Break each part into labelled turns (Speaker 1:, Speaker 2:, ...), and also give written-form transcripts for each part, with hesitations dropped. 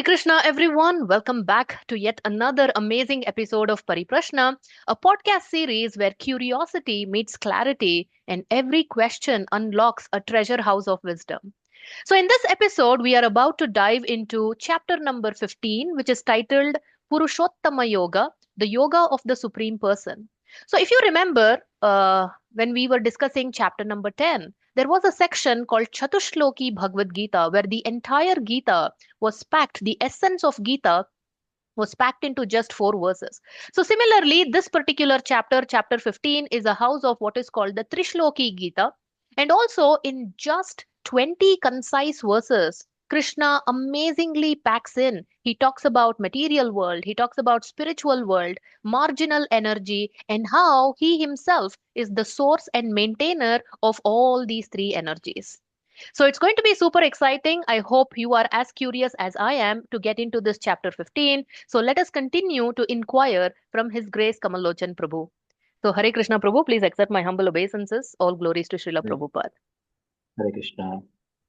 Speaker 1: Krishna, everyone. Welcome back to yet another amazing episode of Pariprashna, a podcast series where curiosity meets clarity and every question unlocks a treasure house of wisdom. So, in this episode, we are about to dive into chapter number 15, which is titled Purushottama Yoga, the Yoga of the Supreme Person. So, if you remember, when we were discussing chapter number 10, there was a section called Chatushloki Bhagavad Gita, where the entire Gita was packed, the essence of Gita was packed into just four verses. So, similarly, this particular chapter, chapter 15, is a house of what is called the Trishloki Gita. And also, in just 20 concise verses, Krishna amazingly packs in. He talks about material world, he talks about spiritual world, marginal energy, and how he himself is the source and maintainer of all these three energies. So it's going to be super exciting. I hope you are as curious as I am to get into this chapter 15. So let us continue to inquire from His Grace Kamala Lochan Prabhu. So Hare Krishna Prabhu, please accept my humble obeisances. All glories to Srila
Speaker 2: Hare
Speaker 1: Prabhupada.
Speaker 2: Hare Krishna.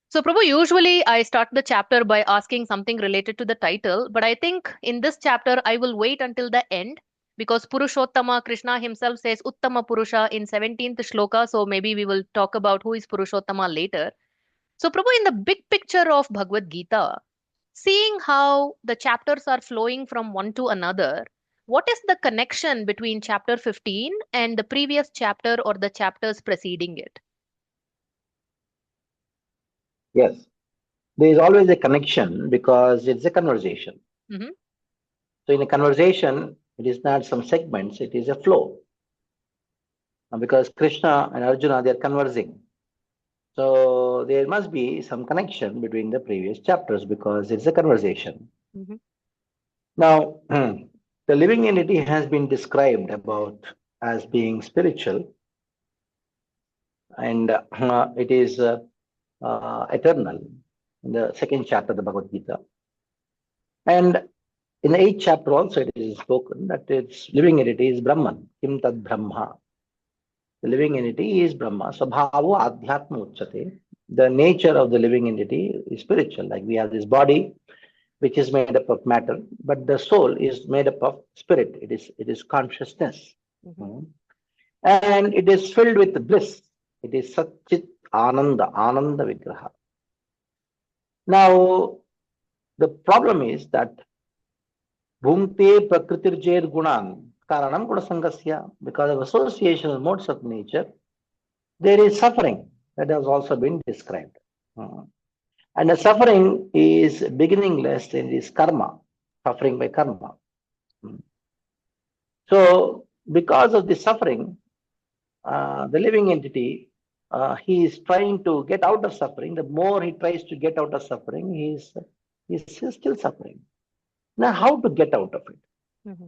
Speaker 1: So Prabhu, usually I start the chapter by asking something related to the title, but I think in this chapter I will wait until the end because Purushottama, Krishna himself says Uttama Purusha in 17th shloka. So maybe we will talk about who is Purushottama later. So, Prabhu, in the big picture of Bhagavad Gita, seeing how the chapters are flowing from one to another, what is the connection between chapter 15 and the previous chapter or the chapters preceding it?
Speaker 2: Yes, there is always a connection because it's a conversation.
Speaker 1: Hmm.
Speaker 2: So, in a conversation, it is not some segments, it is a flow. Because Krishna and Arjuna, they are conversing. So, there must be some connection between the previous chapters because it's a conversation.
Speaker 1: Hmm.
Speaker 2: Now, the living entity has been described about as being spiritual and it is eternal in the second chapter of the Bhagavad Gita. And in the eighth chapter also it is spoken that its living entity is Brahman, Kim Tad Brahma. The living entity is Brahma. Swabhavo Adhyatma Uchate. The nature of the living entity is spiritual. Like we have this body which is made up of matter, but the soul is made up of spirit. It is consciousness.
Speaker 1: Hmm.
Speaker 2: Mm. And it is filled with bliss. It is Satchit Ananda Vigraha. Now the problem is that Bhungte Prakritirjer Gunan Karanam Gunasangasya, because of association with modes of nature, there is suffering that has also been described. And the suffering is beginningless in this karma, suffering by karma. So, because of the suffering, the living entity, he is trying to get out of suffering. The more he tries to get out of suffering, he's still suffering. Now, how to get out of it?
Speaker 1: Hmm.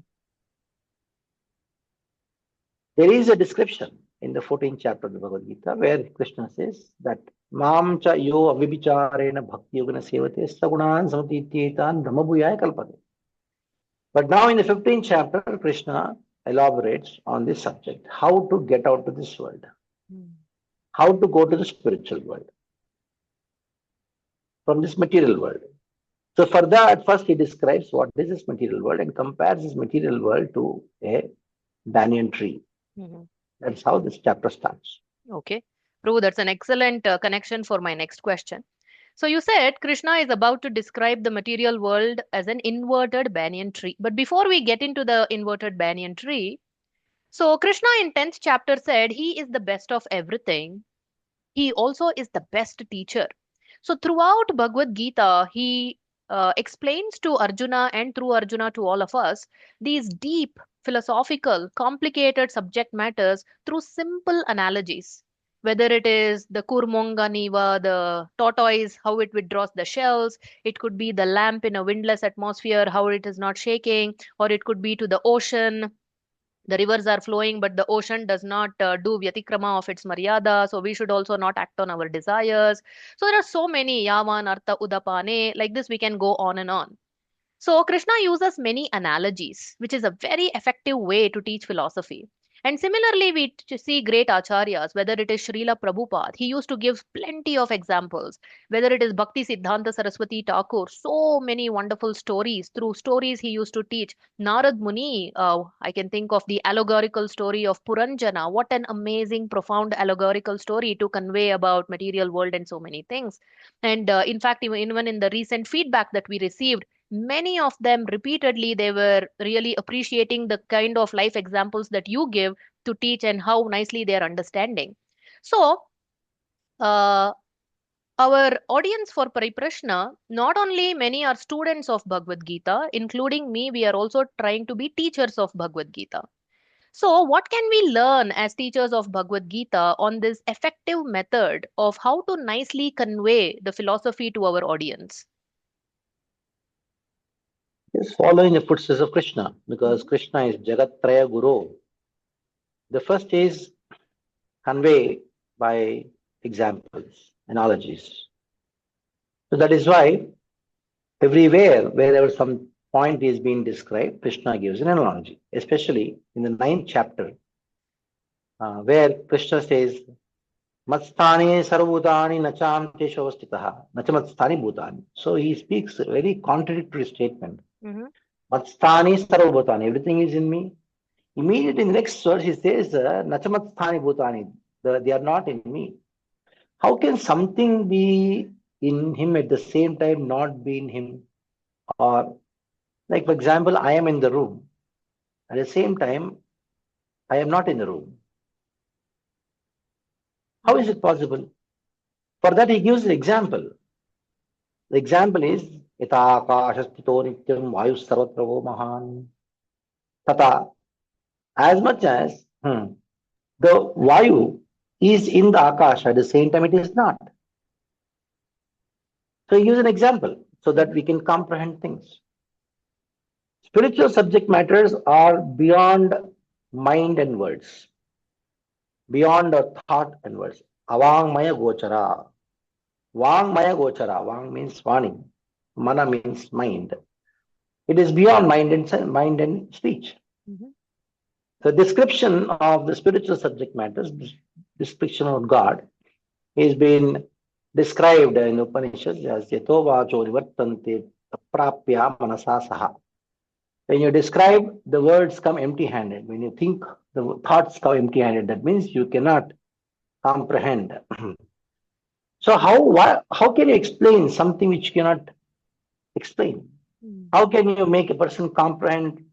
Speaker 2: There is a description in the 14th chapter of the Bhagavad Gita where Krishna says that Mam cha yo avibicharena bhakti yogana sevate sagunan samatityetan dhamabhuyaya kalpate. But now in the 15th chapter, Krishna elaborates on this subject, how to get out of this world, how to go to the spiritual world from this material world. So for that, first he describes what is this material world and compares this material world to a banyan tree.
Speaker 1: Hmm.
Speaker 2: That's how this chapter starts.
Speaker 1: Okay. Prabhu, that's an excellent connection for my next question. So you said Krishna is about to describe the material world as an inverted banyan tree. But before we get into the inverted banyan tree, so Krishna in 10th chapter said he is the best of everything. He also is the best teacher. So throughout Bhagavad Gita, he explains to Arjuna and through Arjuna to all of us these deep, philosophical, complicated subject matters through simple analogies. Whether it is the Kurmonga Niva, the tortoise, how it withdraws the shells, it could be the lamp in a windless atmosphere, how it is not shaking, or it could be to the ocean, the rivers are flowing but the ocean does not do vyatikrama of its maryada, so we should also not act on our desires. So there are so many yavan artha udapane, like this we can go on and on. So Krishna uses many analogies, which is a very effective way to teach philosophy. And similarly, we see great acharyas, whether it is Srila Prabhupada, he used to give plenty of examples. Whether it is Bhakti Siddhanta Saraswati Thakur, so many wonderful stories. Through stories, he used to teach. Narad Muni, I can think of the allegorical story of Puranjana. What an amazing, profound allegorical story to convey about material world and so many things. And in fact, even in the recent feedback that we received, many of them repeatedly they were really appreciating the kind of life examples that you give to teach and how nicely they are understanding. So uh, our audience for Pariprashna, not only many are students of Bhagavad Gita, including me, we are also trying to be teachers of Bhagavad Gita. So, what can we learn as teachers of Bhagavad Gita on this effective method of how to nicely convey the philosophy to our audience?
Speaker 2: Is following the footsteps of Krishna, because
Speaker 1: Mhm.
Speaker 2: Krishna is Jagat Guru. The first is convey by examples, analogies. So that is why everywhere, wherever some point is being described, Krishna gives an analogy, especially in the ninth chapter, where Krishna says, Matstani sarvutani nacham teshavastitaha, nachamatstani bhutani. So he speaks a very contradictory statement.
Speaker 1: Mhm.
Speaker 2: Matstani sarvabhutani, everything is in me. Immediately in the next verse, he says, Nachamatstani bhutani, they are not in me. How can something be in him at the same time not be in him? Or, like, for example, I am in the room. At the same time, I am not in the room. How is
Speaker 1: Mhm.
Speaker 2: it possible? For that, he gives an example. The example is, Yata akashastito nityam vayu sarvatravo mahan. Tata, as much as the vayu is in the akash, at the same time it is not. So he gives an example so that
Speaker 1: Mhm.
Speaker 2: we can comprehend things. Spiritual subject matters are beyond mind and words, beyond our thought and words. Avang maya gochara. Vang maya gochara. Vang means vani. Mana means mind. It is beyond mind and speech.
Speaker 1: Mhm.
Speaker 2: The description of the spiritual subject matters, description of God, is been described in Upanishads as Yato vacho nivartante aprapya manasa saha. When you describe, the words come empty handed. When you think, the thoughts come empty handed. That means you cannot comprehend. So, how can you explain something which you cannot explain?
Speaker 1: Mhm.
Speaker 2: How can you make a person comprehend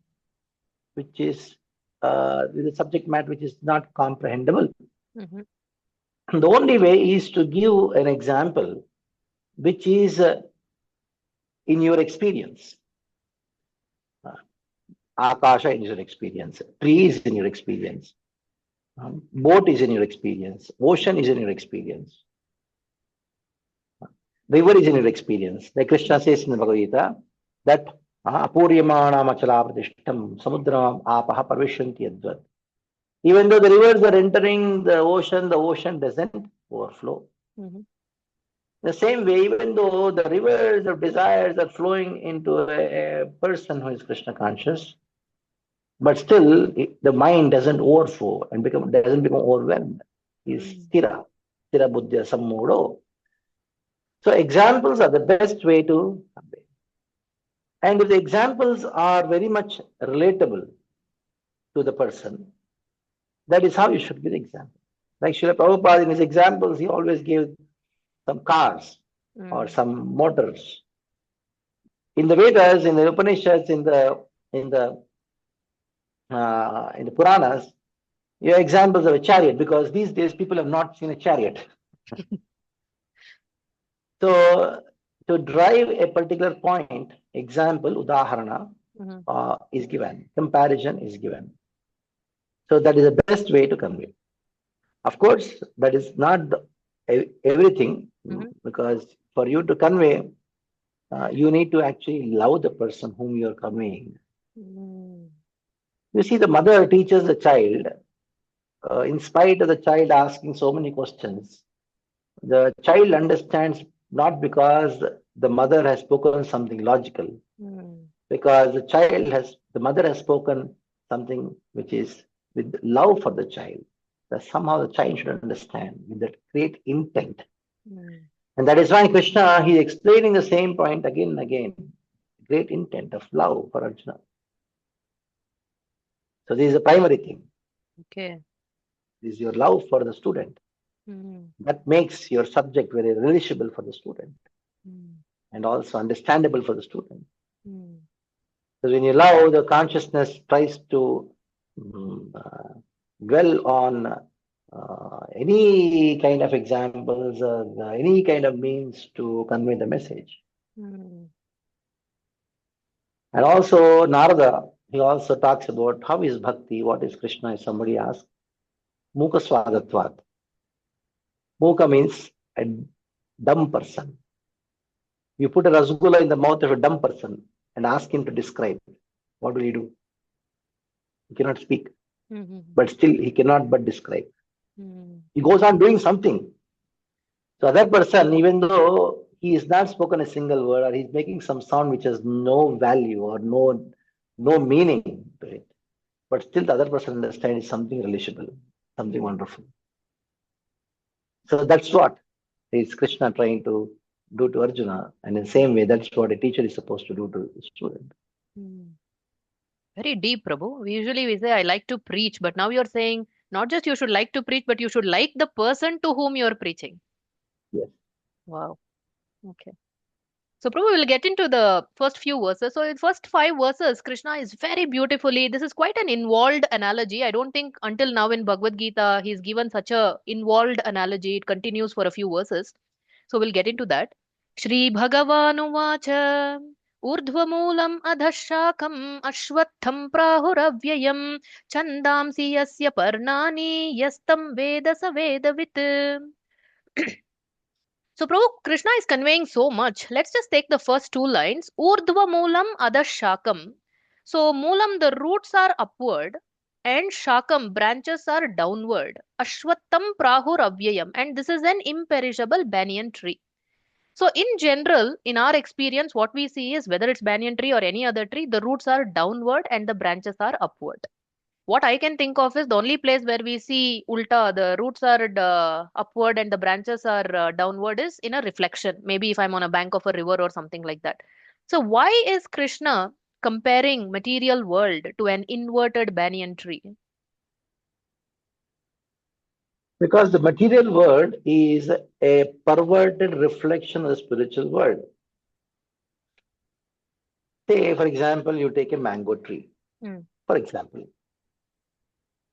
Speaker 2: which is with a subject matter which is not comprehensible?
Speaker 1: Mhm.
Speaker 2: The only way is to give an example which is in your experience. Akasha is your experience, tree is in your experience, boat is in your experience, ocean is in your experience, river is in your experience. Like Krishna says in the Bhagavad Gita, that apuriyamana machalapradishtam samudram apaha parvishyanti yadvat. Even though the rivers are entering the ocean doesn't overflow.
Speaker 1: Mhm.
Speaker 2: The same way, even though the rivers of desires are flowing into a person who is Krishna conscious, but still the mind doesn't overflow and doesn't become overwhelmed. Is
Speaker 1: Mhm.
Speaker 2: stira buddhya sammodo. So examples are the best way to convey. And if the examples are very much relatable to the person, that is how you should give the example. Like Srila Prabhupada in his examples, he always gave some cars or
Speaker 1: Mhm.
Speaker 2: some motors. In the Vedas, in the Upanishads, in the Puranas, you have examples of a chariot because these days people have not seen a chariot. So to drive a particular point, example, udaharana,
Speaker 1: Mhm.
Speaker 2: is given, comparison is given. So that is the best way to convey. Of course, that is not everything,
Speaker 1: Mhm.
Speaker 2: because for you to convey, you need to actually love the person whom you are conveying.
Speaker 1: Mhm.
Speaker 2: You see, the mother teaches the child, in spite of the child asking so many questions. The child understands not because the mother has spoken something logical,
Speaker 1: Mhm.
Speaker 2: because the mother has spoken something which is with love for the child, that somehow the child should understand with that great intent.
Speaker 1: Mm.
Speaker 2: And that is why Krishna, he explaining the same point again and again, great intent of love for Arjuna. So this is the primary thing.
Speaker 1: Okay.
Speaker 2: This is your love for the student.
Speaker 1: Mm.
Speaker 2: That makes your subject very relishable for the student
Speaker 1: Mm.
Speaker 2: and also understandable for the student.
Speaker 1: Mm.
Speaker 2: Because when you love, the consciousness tries to mm, uh, dwell on any kind of examples, any kind of means to convey the message.
Speaker 1: Mm.
Speaker 2: And also, Narada, he also talks about how is bhakti, what is Krishna, if somebody asks. Mukha swagatvat. Mukha means a dumb person. You put a rasgulla in the mouth of a dumb person and ask him to describe. What will he do? He cannot speak,
Speaker 1: Mm.
Speaker 2: but still he cannot but describe.
Speaker 1: Mm.
Speaker 2: He goes on doing something. So that person, even though he has not spoken a single word or he's making some sound which has no value or no meaning to it, but still the other person understands something relishable, something wonderful. So that's what is Krishna trying to do to Arjuna, and in the same way, that's what a teacher is supposed to do to the student.
Speaker 1: Mm. Very deep, Prabhu. We say I like to preach, but now you're saying not just you should like to preach, but you should like the person to whom you're preaching.
Speaker 2: Yes.
Speaker 1: Wow. Okay. So Prabhu will get into the first few verses. So in first five verses, Krishna is very beautifully. This is quite an involved analogy. I don't think until now in Bhagavad Gita he's given such a involved analogy. It continues for a few verses. So we'll get into that. Shri Bhagavanuvacha ऊर्ध्वमूलम् अधःशाखम् अश्वत्थम् प्राहुरव्ययम् छन्दांसि यस्य पर्णानि यस्तं वेद स वेदवित्. So, Prabhu, Krishna is conveying so much. Let's just take the first two lines. Urdhva moolam adashakam. So, moolam, the roots are upward, and shakam, branches are downward. Ashwattham prahur avyayam. And this is an imperishable banyan tree. So, in general, in our experience, what we see is whether it's banyan tree or any other tree, the roots are downward and the branches are upward. What I can think of is the only place where we see ulta, the roots are upward and the branches are downward is in a reflection. Maybe if I'm on a bank of a river or something like that. So why is Krishna comparing material world to an inverted banyan tree?
Speaker 2: Because the material world is a perverted reflection of the spiritual world. Say, for example, you take a mango tree,
Speaker 1: Hmm.
Speaker 2: for example.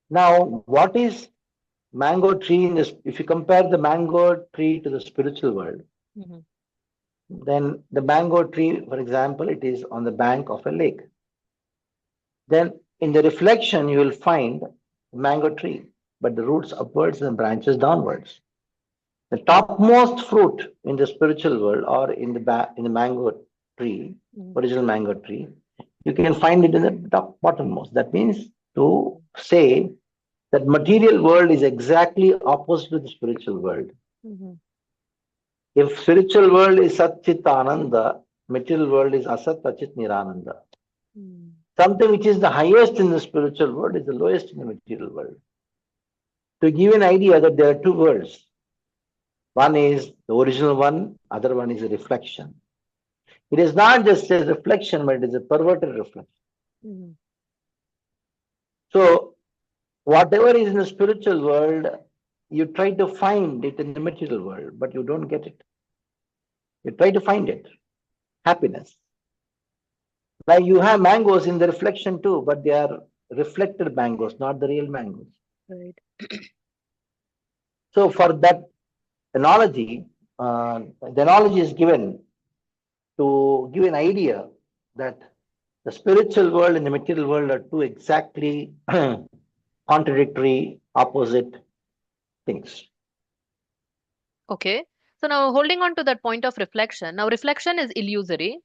Speaker 2: Now, what is mango tree in this? If you compare the mango tree to the spiritual world,
Speaker 1: Mhm.
Speaker 2: then the mango tree, for example, it is on the bank of a lake. Then in the reflection, you will find the mango tree, but the roots upwards and branches downwards. The topmost fruit in the spiritual world or in the mango tree,
Speaker 1: Mhm.
Speaker 2: original mango tree, you can find it in the top bottommost. That means to say that material world is exactly opposite to the spiritual world.
Speaker 1: Mhm.
Speaker 2: If spiritual world is Sat Chit Ananda, material world is Asat Achit Nirananda.
Speaker 1: Mhm.
Speaker 2: Something which is the highest in the spiritual world is the lowest in the material world. To give an idea that there are two worlds. One is the original one, other one is a reflection. It is not just a reflection, but it is a perverted reflection.
Speaker 1: Mhm.
Speaker 2: So, whatever is in the spiritual world, you try to find it in the material world, but you don't get it. You try to find it. Happiness. Like you have mangoes in the reflection too, but they are reflected mangoes, not the real mangoes.
Speaker 1: Right.
Speaker 2: So, for that analogy, the analogy is given to give an idea that the spiritual world and the material world are two exactly contradictory, opposite things.
Speaker 1: Okay. So now holding on to that point of reflection. Now reflection is illusory.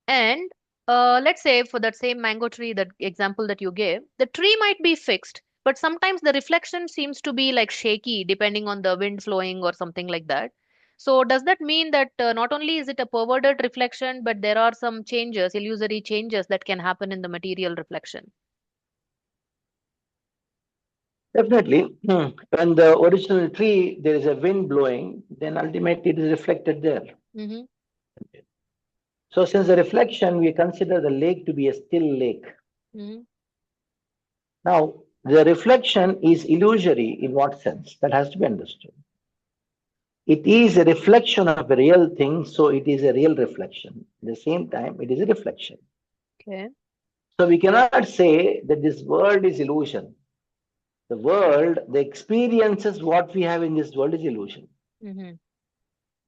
Speaker 1: And let's say for that same mango tree, that example that you gave, the tree might be fixed, but sometimes the reflection seems to be like shaky depending on the wind flowing or something like that. So does that mean that not only is it a perverted reflection, but there are some changes, illusory changes that can happen in the material reflection?
Speaker 2: Definitely. When the original tree, there is a wind blowing, then ultimately it is reflected there.
Speaker 1: Mm-hmm.
Speaker 2: So since the reflection, we consider the lake to be a still lake.
Speaker 1: Mm-hmm.
Speaker 2: Now, the reflection is illusory in what sense? That has to be understood. It is a reflection of a real thing, so it is a real reflection. At the same time, it is a reflection.
Speaker 1: Okay.
Speaker 2: So we cannot say that this world is illusion. The world, the experiences, what we have in this world is illusion.
Speaker 1: Mm-hmm.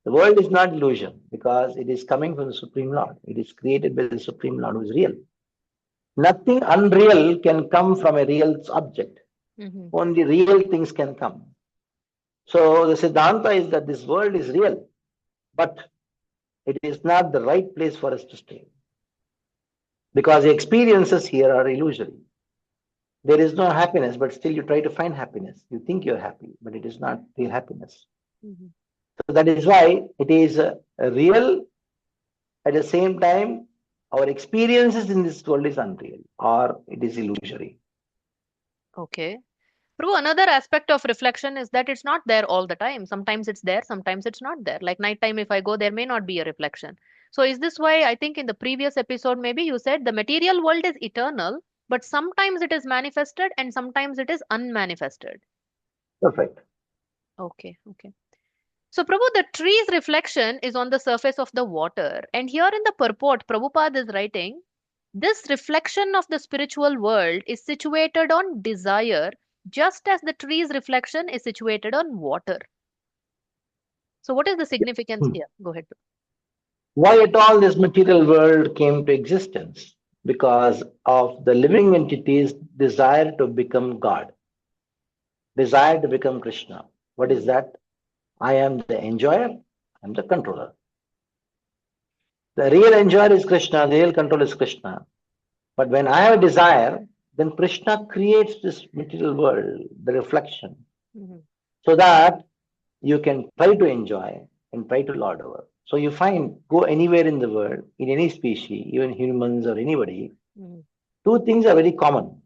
Speaker 2: The world is not illusion because it is coming from the Supreme Lord. It is created by the Supreme Lord who is real. Nothing unreal can come from a real object.
Speaker 1: Mm-hmm.
Speaker 2: Only real things can come. So the Siddhanta is that this world is real, but it is not the right place for us to stay because the experiences here are illusory. There is no happiness, but still you try to find happiness. You think you're happy, but it is not real happiness.
Speaker 1: Mm-hmm.
Speaker 2: So that is why it is real. At the same time, our experiences in this world is unreal or it is illusory.
Speaker 1: Okay. Prabhu, another aspect of reflection is that it's not there all the time. Sometimes it's there, sometimes it's not there. Like nighttime, if I go, there may not be a reflection. So, is this why I think in the previous episode, maybe you said the material world is eternal, but sometimes it is manifested and sometimes it is unmanifested.
Speaker 2: Perfect.
Speaker 1: Okay, okay. So, Prabhu, the tree's reflection is on the surface of the water. And here in the purport, Prabhupada is writing this reflection of the spiritual world is situated on desire, just as the tree's reflection is situated on water. So, what is the significance
Speaker 2: Hmm.
Speaker 1: here? Go ahead.
Speaker 2: Why at all this material world came to existence? Because of the living entity's desire to become God, desire to become Krishna. What is
Speaker 1: Mhm.
Speaker 2: that? I am the enjoyer, I'm the controller. The real enjoyer is Krishna, the real controller is Krishna. But when I have a desire, then Krishna creates this material world, the reflection,
Speaker 1: Mhm.
Speaker 2: so that you can try to enjoy and try to lord over. So you find, go anywhere in the world, in any species, even humans or anybody,
Speaker 1: Mhm.
Speaker 2: two things are very common.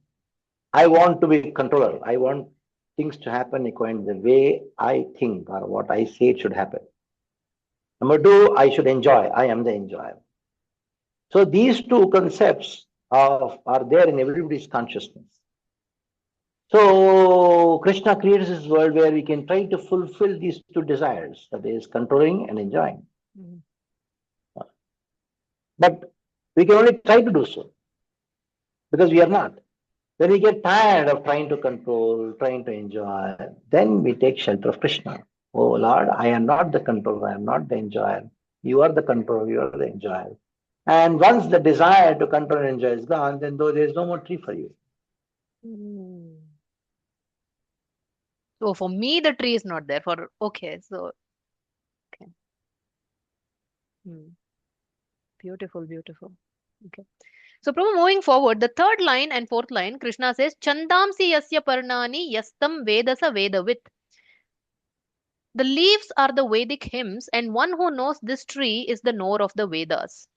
Speaker 2: I want to be controller. I want things to happen according to the way I think or what I say it should happen. Number two, I should enjoy. I am the enjoyer. So these two concepts are there in everybody's consciousness. So Krishna creates this world where we can try to fulfill these two desires, that is controlling and enjoying.
Speaker 1: Mhm.
Speaker 2: But we can only try to do so because we are not. When we get tired of trying to control, trying to enjoy, then we take shelter of Krishna. Oh Lord, I am not the controller, I am not the enjoyer. You are the controller, you are the enjoyer. And once the desire to control and enjoy is gone, then though there is no more tree for you.
Speaker 1: Mm. So, for me, the tree is not there. For okay, so okay. Hmm. Beautiful, beautiful. Okay. So, Prabhu, moving forward, the third line and fourth line, Krishna says, Chandamsi yasya parnani yastam vedasa vedavit. The leaves are the Vedic hymns, and one who knows this tree is the knower of the Vedas.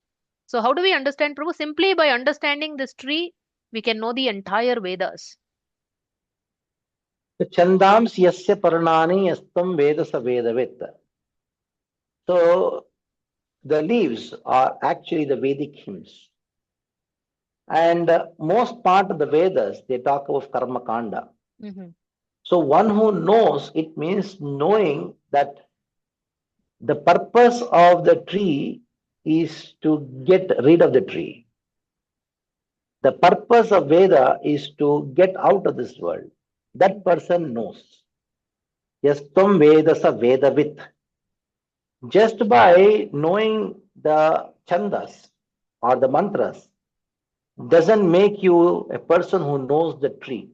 Speaker 1: So, how do we understand, Prabhu? Simply by understanding this tree, we can know the entire Vedas.
Speaker 2: The Chandams yasya parnani yastam vedasa vedavit. So the leaves are actually the Vedic hymns. And most part of the Vedas, they talk of karma kanda.
Speaker 1: Mm-hmm.
Speaker 2: So one who knows, it means knowing that the purpose of the tree is to get rid of the tree. The purpose of Veda is to get out of this world. That person knows. Yastam Vedasa Vedavit. Just by knowing the chandas or the mantras doesn't make you a person who knows the tree.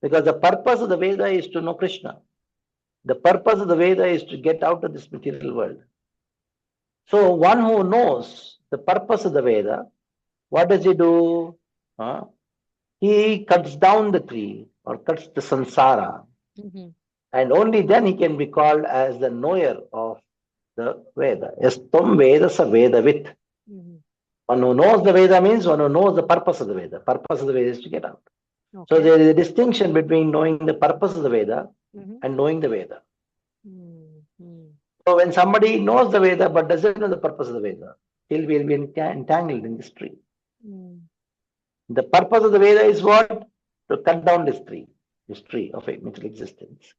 Speaker 2: Because the purpose of the Veda is to know Krishna. The purpose of the Veda is to get out of this material world. So one who knows the purpose of the Veda, what does he do? Huh? He cuts down the tree or cuts the samsara,
Speaker 1: Mm-hmm.
Speaker 2: and only then he can be called as the knower of the Veda. Yastam Vedasa Vedavit.
Speaker 1: Mm-hmm.
Speaker 2: One who knows the Veda means one who knows the purpose of the Veda. Purpose of the Veda is to get out. So
Speaker 1: Okay.
Speaker 2: there is a distinction between knowing the purpose of the Veda
Speaker 1: Mm-hmm.
Speaker 2: and knowing the Veda.
Speaker 1: Mm-hmm.
Speaker 2: So when somebody knows the Veda but doesn't know the purpose of the Veda, he'll be entangled in this tree.
Speaker 1: Mm.
Speaker 2: The purpose of the Veda is what? To cut down this tree of a material existence.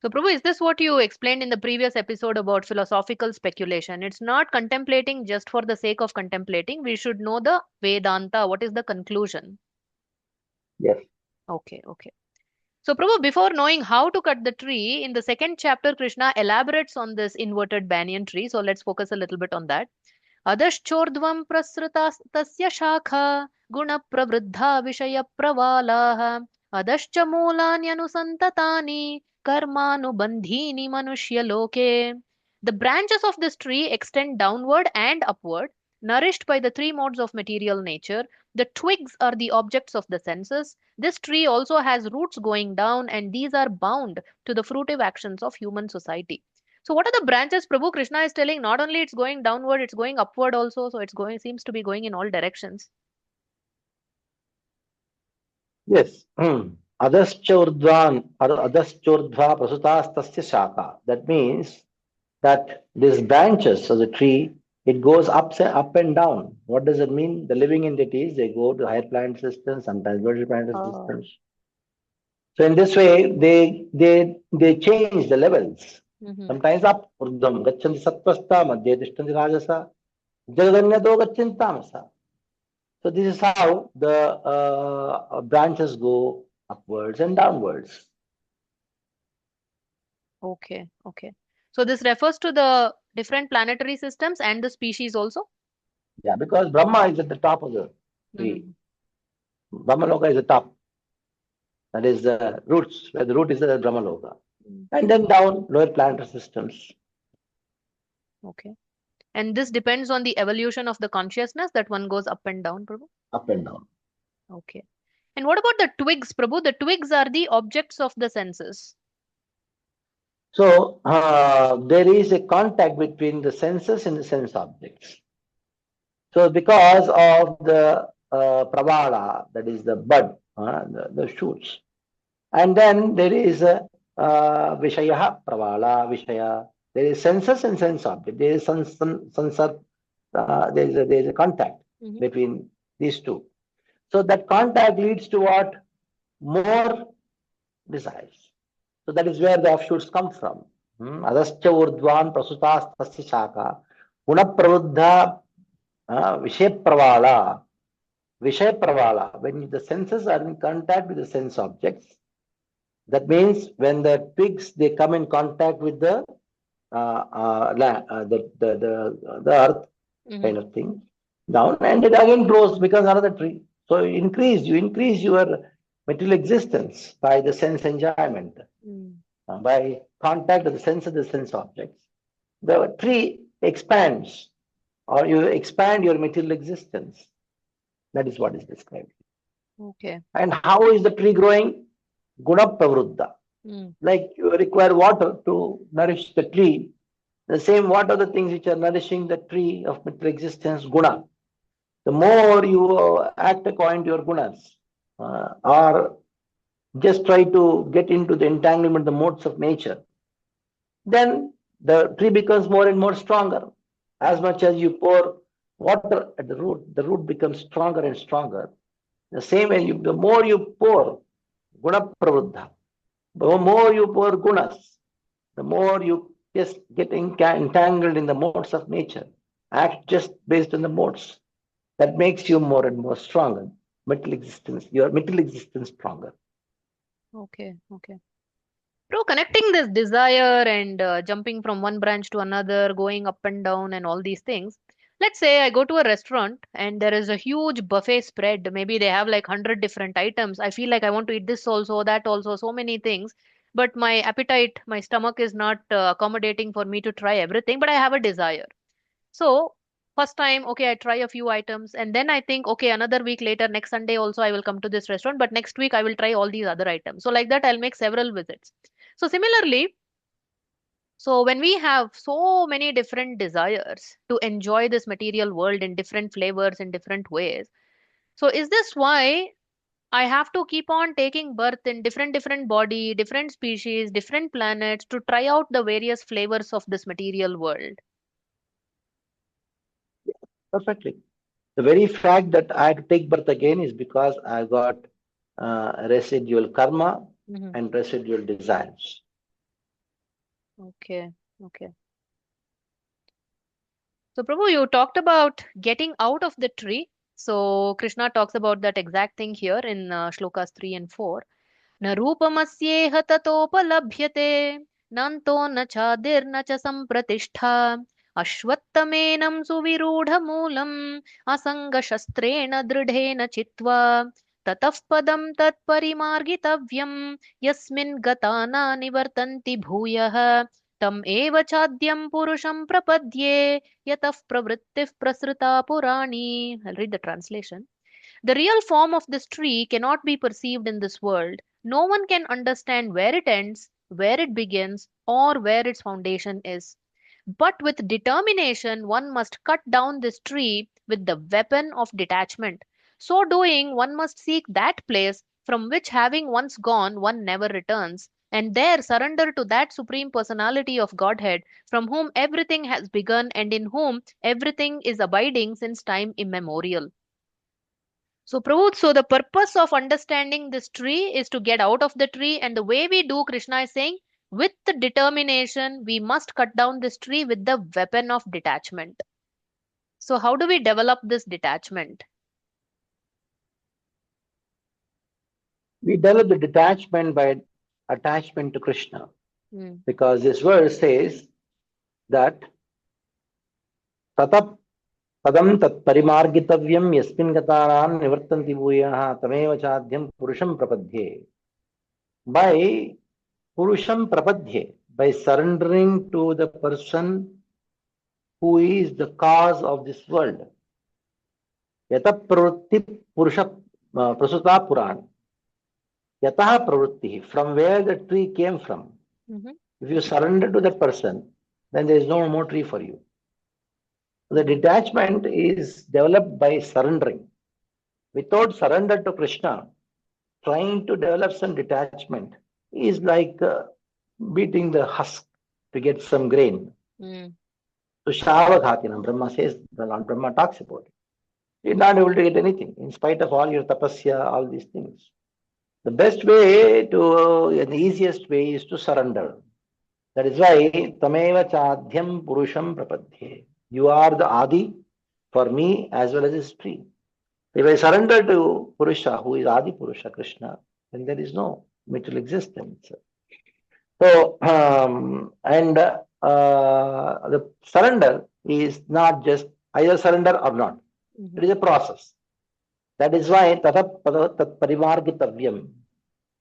Speaker 1: So, Prabhu, is this what you explained in the previous episode about philosophical speculation? It's not contemplating just for the sake of contemplating. We should know the Vedanta. What is the conclusion?
Speaker 2: Yes.
Speaker 1: Okay, okay. So, Prabhu, before knowing how to cut the tree, in the second chapter, Krishna elaborates on this inverted banyan tree. So, let's focus a little bit on that. अधश्चोर्ध्वं प्रसृतास्तस्य शाखा गुणप्रवृद्धा विषयप्रवालाः अधश्च मूलान्यनुसन्ततानि कर्मानुबन्धीनि मनुष्यलोके. The branches of this tree extend downward and upward, nourished by the three modes of material nature. The twigs are the objects of the senses. This tree also has roots going down, and these are bound to the fruitive actions of human society. So what are the branches Prabhu Krishna is telling? Not only it's going downward, it's going upward also. So it's going, seems to be going in all directions.
Speaker 2: Yes. Adhaschordva prasutastasya shaka. That means that these branches of the tree, it goes up and down. What does it mean? The living entities, they go to higher planet systems, sometimes lower planet
Speaker 1: Oh.
Speaker 2: systems. So in this way, they change the levels.
Speaker 1: Mm-hmm.
Speaker 2: Sometimes up, urdhvam, gachanti satvastha, madhye tishtanti rajasa, jagadanyado gachanti tamasa. So this is how the branches go upwards and downwards.
Speaker 1: Okay, okay. So this refers to the different planetary systems and the species also.
Speaker 2: Yeah, because Brahma is at the top of the tree.
Speaker 1: Mm-hmm.
Speaker 2: Brahmaloka is the top. That is the roots, where the root is the Brahmaloka.
Speaker 1: Mm.
Speaker 2: And then down, lower planetary systems,
Speaker 1: Okay. And this depends on the evolution of the consciousness that one goes up and down, Prabhu.
Speaker 2: up and down.
Speaker 1: Okay. And what about the twigs, Prabhu? The twigs are the objects of the senses.
Speaker 2: So there is a contact between the senses and the sense objects. So because of the pravala, that is the bud, the shoots, and then there is a vishaya, pravala, vishaya. There is senses and sense object. There is there is a contact
Speaker 1: Mm-hmm.
Speaker 2: between these two. So that contact leads to what? More desires. So that is where the offshoots come from. Adascha urdhvan prasutas tasya shaka gunaprabuddha vishaya pravala. When the senses are in contact with the sense objects, that means when the twigs they come in contact with the earth
Speaker 1: Mm-hmm.
Speaker 2: kind of thing down, and it again grows, becomes another tree. So you increase your material existence by the sense enjoyment,
Speaker 1: Mm.
Speaker 2: by contact with the sense of the sense objects. The tree expands, or you expand your material existence. That is what is described.
Speaker 1: Okay.
Speaker 2: And how is the tree growing? Guna pravruddha.
Speaker 1: Mm.
Speaker 2: Like you require water to nourish the tree. The same, what are the things which are nourishing the tree of material existence? Guna. The more you act according to your gunas, or just try to get into the entanglement, the modes of nature, then the tree becomes more and more stronger. As much as you pour water at the root becomes stronger and stronger. The same way, the more you pour guna pravruddha, the more you pour gunas, the more you just get entangled in the modes of nature. Act just based on the modes. That makes you more and more stronger. Your mental existence stronger.
Speaker 1: Okay. Okay. Bro, connecting this desire and jumping from one branch to another, going up and down, and all these things. Let's say I go to a restaurant and there is a huge buffet spread. Maybe they have like 100 different items. I feel like I want to eat this also, that also, so many things. But my appetite, my stomach is not accommodating for me to try everything, but I have a desire. So, first time, okay, I try a few items, and then I think, okay, another week later, next Sunday also, I will come to this restaurant, but next week I will try all these other items. So, like that, I'll make several visits. So, similarly, so when we have so many different desires to enjoy this material world in different flavors, in different ways, so is this why? I have to keep on taking birth in different body, different species, different planets to try out the various flavors of this material world.
Speaker 2: Perfectly. The very fact that I had to take birth again is because I got residual karma
Speaker 1: Hmm.
Speaker 2: and residual desires.
Speaker 1: Okay. Okay. So, Prabhu, you talked about getting out of the tree. So, Krishna talks about that exact thing here in shlokas 3 and 4. न रूपमस्येह ततोपलभ्यते नान्तो न चादिर्न च सम्प्रतिष्ठा अश्वत्थमेनं सुविरूढमूलम् असङ्गशस्त्रेण दृढेन चित्वा ततः पदं तत्परिमार्गितव्यं यस्मिन् गता न निवर्तन्ति भूयः तम् एव चाद्यं पुरुषं प्रपद्ये यतः प्रवृत्तिः प्रसृता पुराणी. I'll read the translation. The real form of this tree cannot be perceived in this world. No one can understand where it ends, where it begins, or where its foundation is. But with determination, one must cut down this tree with the weapon of detachment. So doing, one must seek that place from which, having once gone, one never returns, and there surrender to that Supreme Personality of Godhead, from whom everything has begun and in whom everything is abiding since time immemorial. So, Prabhu, so the purpose of understanding this tree is to get out of the tree, and the way we do, Krishna is saying, with the determination, we must cut down this tree with the weapon of detachment. So, how do we develop this detachment?
Speaker 2: We develop the detachment by attachment to Krishna,
Speaker 1: Hmm.
Speaker 2: because this verse says that tatap padam tat parimargitavyam yasmin gatanan nivartanti bhuyaha tameva chadhyam purusham prapadhye. By purusham prapadhye, by surrendering to the person who is the cause of this world. Yata pravritti purusha prasuta purana. Yataha pravritti, from where the tree came from.
Speaker 1: Mm-hmm.
Speaker 2: If you surrender to that person, then there is no more tree for you. The detachment is developed by surrendering. Without surrender to Krishna, trying to develop some detachment is like beating the husk to get some grain.
Speaker 1: Mm.
Speaker 2: So Shavaghatinam, Brahma says, the Lord Brahma talks about it. You're not able to get anything in spite of all your tapasya, all these things. The best way to, and the easiest way is to surrender. That is why Tameva Chadhyam Purusham Prapadhye. You are the Adi for me as well as his tree. If I surrender to Purusha, who is Adi Purusha, Krishna, then there is no material existence. So, and the surrender is not just either surrender or not.
Speaker 1: Mm-hmm.
Speaker 2: It is a process. That is why tat parimargitavyam.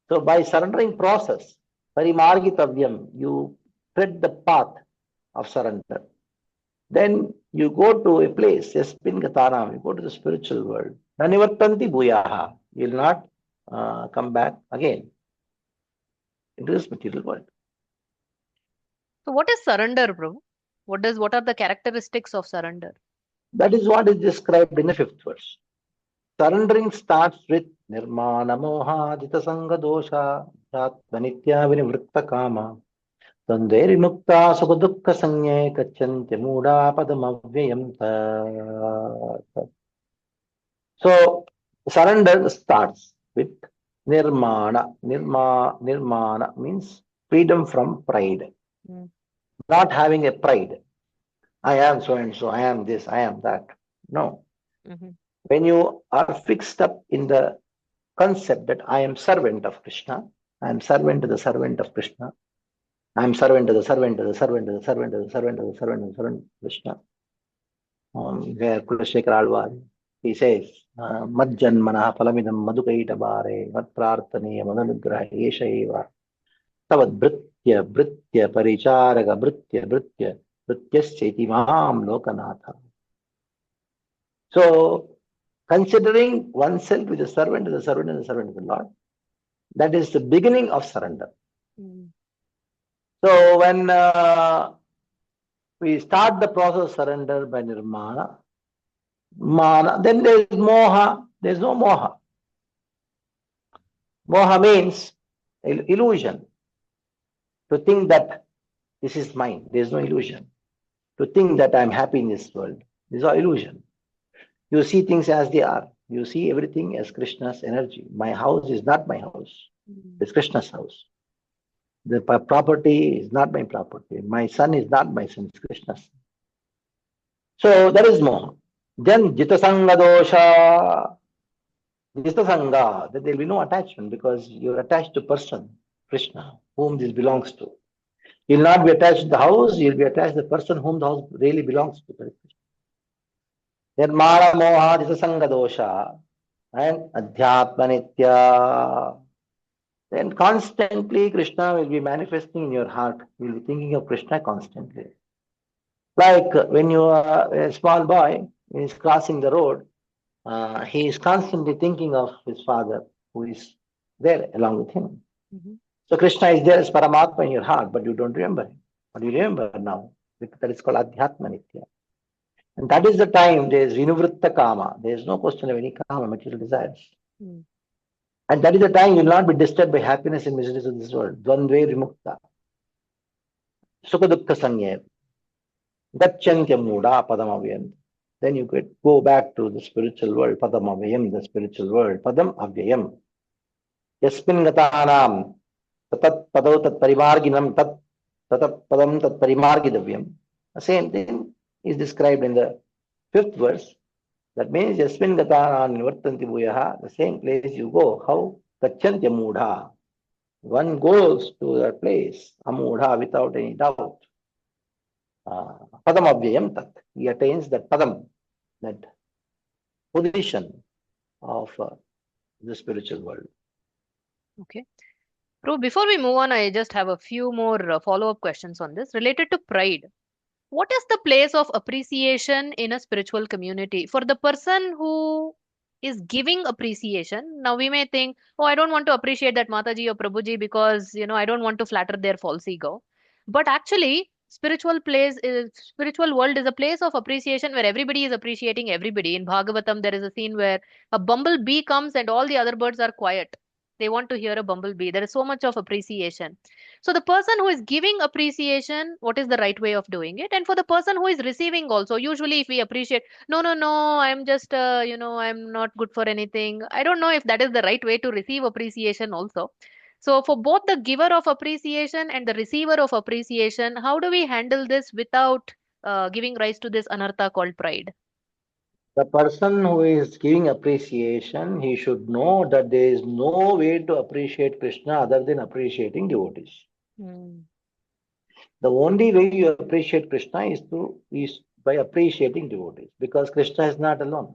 Speaker 2: So by surrendering process, parimargitavyam, you tread the path of surrender. Then you go to a place, yasmin gatanam, you go to the spiritual world. Nanivartanti bhuyaha. You will not come back again into this material world.
Speaker 1: So, what is surrender, Prabhu? What are the characteristics of surrender?
Speaker 2: That is what is described in the fifth verse. Surrendering starts with nirmana moha jita sanga dosha atma nitya vinivritta kama tandveri mukta sukha dukkha sanye kachanti muda padamavyayam tat. So surrender starts with nirmana. Nirmana means freedom from pride.
Speaker 1: Mm.
Speaker 2: Not having a pride. I am so and so, I am this, I am that. No.
Speaker 1: Mm-hmm.
Speaker 2: When you are fixed up in the concept that I am servant of Krishna, I am servant to the servant of Krishna, I am servant to the servant to the servant to the servant to the servant to the servant to the servant of Krishna. Where Kulashekar Alvar, he says, Majjanmana Palamidam Madukaita Bare, Matprartane Madanugraha Yesha Eva, Tavad Britya Britya Paricharaga Britya Britya Brityaschaiti Maham Lokanatha. So, considering oneself with the servant to the servant and the servant of the Lord, that is the beginning of surrender.
Speaker 1: Mm.
Speaker 2: So when we start the process of surrender by nirmana, mana, then there is moha. There is no moha. Moha means illusion. To think that this is mine, there is no illusion. To think that I am happy in this world, this is all illusion. You see things as they are. You see everything as Krishna's energy. My house is not my house. It's Krishna's house. The property is not my property. My son is not my son, it's Krishna's. So that is moha. Then jitasanga dosha. Jitasanga, that there will be no attachment because you're attached to person, Krishna, whom this belongs to. You'll not be attached to the house, you'll be attached to the person whom the house really belongs to. Then mara moha jitasanga dosha and adhyatma nitya. Then constantly Krishna will be manifesting in your heart. You'll be thinking of Krishna constantly. Like when you are a small boy, when he's crossing the road, he is constantly thinking of his father who is there along with him.
Speaker 1: Mm-hmm.
Speaker 2: So Krishna is there as Paramatma in your heart, but you don't remember him. But you remember now. That is called Adhyatma Nitya. And that is the time there is Vinuvritta Kama. There is no question of any Kama, material desires.
Speaker 1: Mm.
Speaker 2: And that is the time you will not be disturbed by happiness and miseries of this world. Dvandve Vimukta. Sukha Dukkha Sanyaya. Gacchantya Muda Padam Avyam. Then you could go back to the spiritual world, Padam Avyam, the spiritual world, Padam Avyam. Yasmin Gatanam, Tatat Padau Tat Parimarginam, Tat Tatat Padam Tat Parimargidavyam. The same thing is described in the fifth verse. That means Yasmin Gatanam Nivartanti Bhuyaha, the same place you go. How? Gacchantya Mudha. One goes to that place, Amudha, without any doubt. Padam Avyayam Tat. He attains that Padam, that position of the spiritual world.
Speaker 1: Okay. Prabhu, before we move on, I just have a few more follow-up questions on this related to pride. What is the place of appreciation in a spiritual community for the person who is giving appreciation? Now we may think, oh, I don't want to appreciate that Mataji or Prabhuji because I don't want to flatter their false ego. But actually, spiritual world is a place of appreciation where everybody is appreciating everybody. In Bhagavatam, there is a scene where a bumblebee comes and all the other birds are quiet. They want to hear a bumblebee. There is so much of appreciation. So the person who is giving appreciation, what is the right way of doing it? And for the person who is receiving also, usually if we appreciate, no, no, no, I'm just, I'm not good for anything. I don't know if that is the right way to receive appreciation also. So for both the giver of appreciation and the receiver of appreciation, how do we handle this without giving rise to this anartha called pride?
Speaker 2: The person who is giving appreciation, he should know that there is no way to appreciate Krishna other than appreciating devotees.
Speaker 1: Hmm.
Speaker 2: The only way you appreciate Krishna is by appreciating devotees, because Krishna is not alone.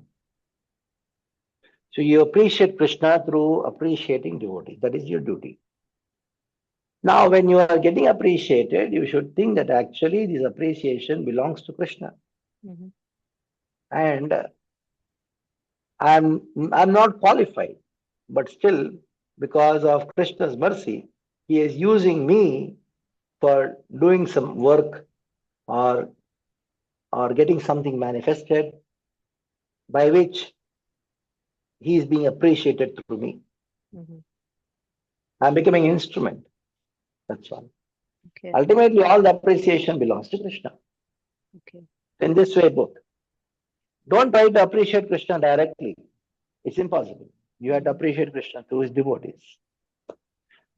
Speaker 2: So you appreciate Krishna through appreciating devotees. That is your duty. Now, when you are getting appreciated, you should think that actually this appreciation belongs to Krishna.
Speaker 1: Mhm.
Speaker 2: And I'm not qualified, but still, because of Krishna's mercy, he is using me for doing some work or getting something manifested by which he is being appreciated through me.
Speaker 1: Mhm.
Speaker 2: I'm becoming an instrument. That's all.
Speaker 1: Okay.
Speaker 2: Ultimately, all the appreciation belongs to Krishna.
Speaker 1: Okay.
Speaker 2: In this way, both. Don't try to appreciate Krishna directly. It's impossible. You have to appreciate Krishna through his devotees.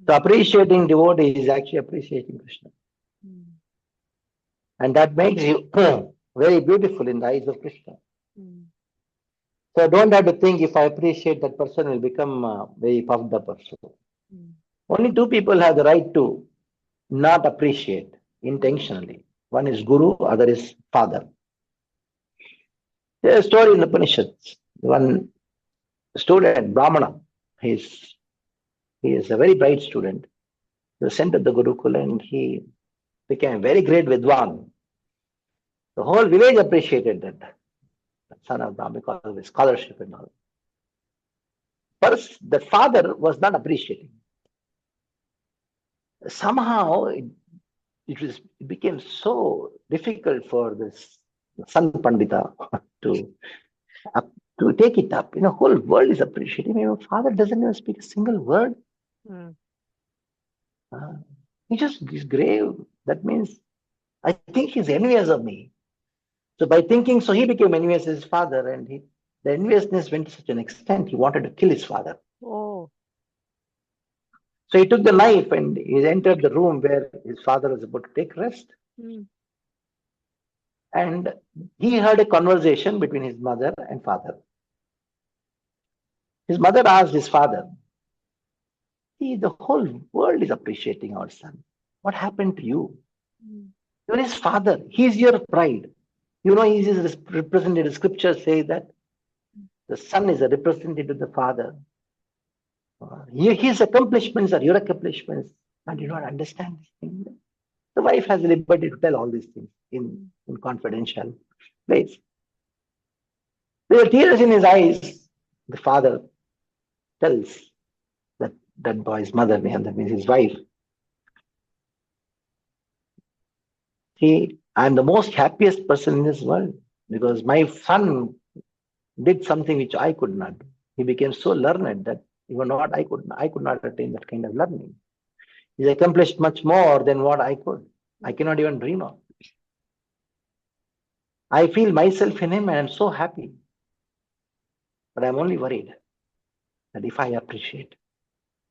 Speaker 2: So appreciating devotees is actually appreciating Krishna.
Speaker 1: Mm.
Speaker 2: And that makes you very beautiful in the eyes of Krishna.
Speaker 1: Mm.
Speaker 2: So don't have to think if I appreciate that person will become very puffed up or so.
Speaker 1: Mm.
Speaker 2: Only two people have the right to not appreciate intentionally. One is Guru, other is Father. There's a story in the Upanishads. One student, Brahmana, he is a very bright student. He was sent to the Gurukula and he became a very great Vidwan. The whole village appreciated that son of Brahma because of his scholarship and all. First, the father was not appreciating. Somehow it became so difficult for this son Pandita to to take it up. Whole world is appreciating. Father doesn't even speak a single word.
Speaker 1: Mm.
Speaker 2: He's grave. That means I think he's envious of me. So by thinking, so he became envious of his father, and the enviousness went to such an extent he wanted to kill his father.
Speaker 1: Oh.
Speaker 2: So he took the knife and he entered the room where his father was about to take rest.
Speaker 1: Mm.
Speaker 2: And he heard a conversation between his mother and father. His mother asked his father, "See, the whole world is appreciating our son. What happened to you?
Speaker 1: Mm.
Speaker 2: You're his father. He's your pride. He is represented. The scriptures say that the son is a representative of the father. His accomplishments are your accomplishments. And you don't understand this thing. The wife has the liberty to tell all these things in confidential place. There are tears in his eyes. The father tells that boy's mother, and that means his wife, I'm the most happiest person in this world because my son did something which I could not do. He became so learned that even what I could not attain that kind of learning. He's accomplished much more than what I could. I cannot even dream of. I feel myself in him and I'm so happy. But I'm only worried that if I appreciate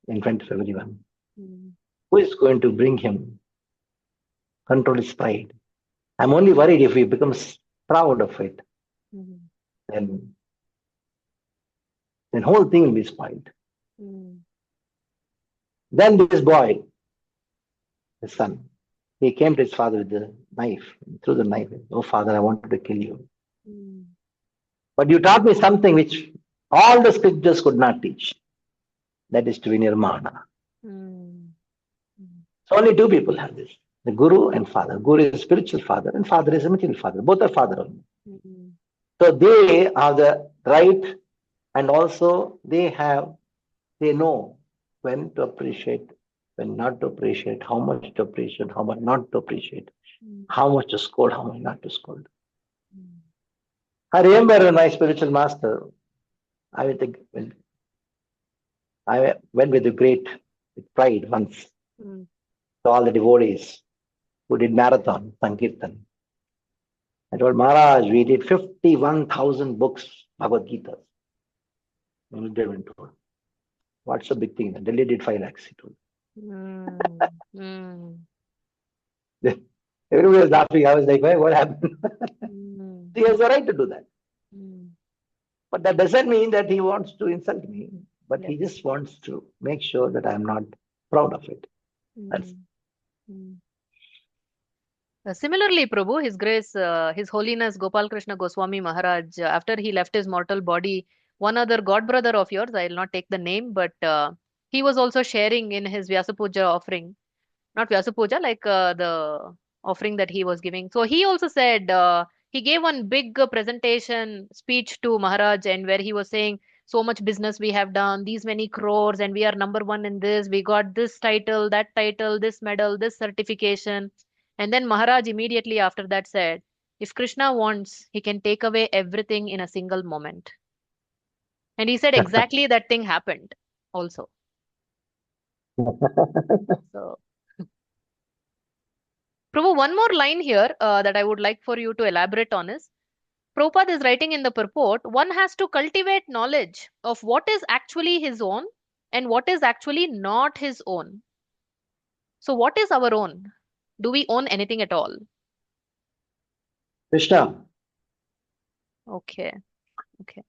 Speaker 2: in front of everyone,
Speaker 1: Mm.
Speaker 2: who is going to bring him, control his pride? I'm only worried if he becomes proud of it,
Speaker 1: Mm.
Speaker 2: then whole thing will be spoiled.
Speaker 1: Mm.
Speaker 2: Then this boy, his son, he came to his father with the knife, threw the knife. Oh, father, I wanted to kill you.
Speaker 1: Mm.
Speaker 2: But you taught me something which all the scriptures could not teach. That is to be nirmana.
Speaker 1: Mm. Mm.
Speaker 2: So only two people have this. The guru and father. Guru is a spiritual father and father is a material father. Both are father only.
Speaker 1: Mm.
Speaker 2: So they are the right and also they know when to appreciate, when not to appreciate, how much to appreciate, how much not to appreciate,
Speaker 1: Mm.
Speaker 2: how much to scold, how much not to scold.
Speaker 1: Mm.
Speaker 2: I remember my spiritual master, I went, I went with great pride once
Speaker 1: Mm.
Speaker 2: to all the devotees who did marathon, Sankirtan. I told Maharaj, we did 51,000 books, Bhagavad Gita. What's the big thing? Delhi did 5 lakhs, he told.
Speaker 1: Mm. Mm.
Speaker 2: Everybody was laughing. I was like, "Why? What happened?"
Speaker 1: Mm.
Speaker 2: He has the right to do that.
Speaker 1: Mm.
Speaker 2: But that doesn't mean that he wants to insult me. But he
Speaker 1: Yes.
Speaker 2: just wants to make sure that I'm not proud of it. That's
Speaker 1: Mm. Mm. Similarly, Prabhu, His Grace, His Holiness Gopal Krishna Goswami Maharaj, after he left his mortal body, one other god brother of yours, I'll not take the name, but he was also sharing in his Vyasa Puja offering, not Vyasa Puja, like the offering that he was giving. So he also said, he gave one big presentation speech to Maharaj, and where he was saying, so much business we have done, these many crores, and we are number one in this. We got this title, this medal, this certification. And then Maharaj immediately after that said, if Krishna wants, he can take away everything in a single moment. And he said exactly that thing happened also. So, Prabhu, one more line here that I would like for you to elaborate on is Prabhupada is writing in the purport, one has to cultivate knowledge of what is actually his own and what is actually not his own. So, what is our own? Do we own anything at all?
Speaker 2: Krishna.
Speaker 1: Okay, okay.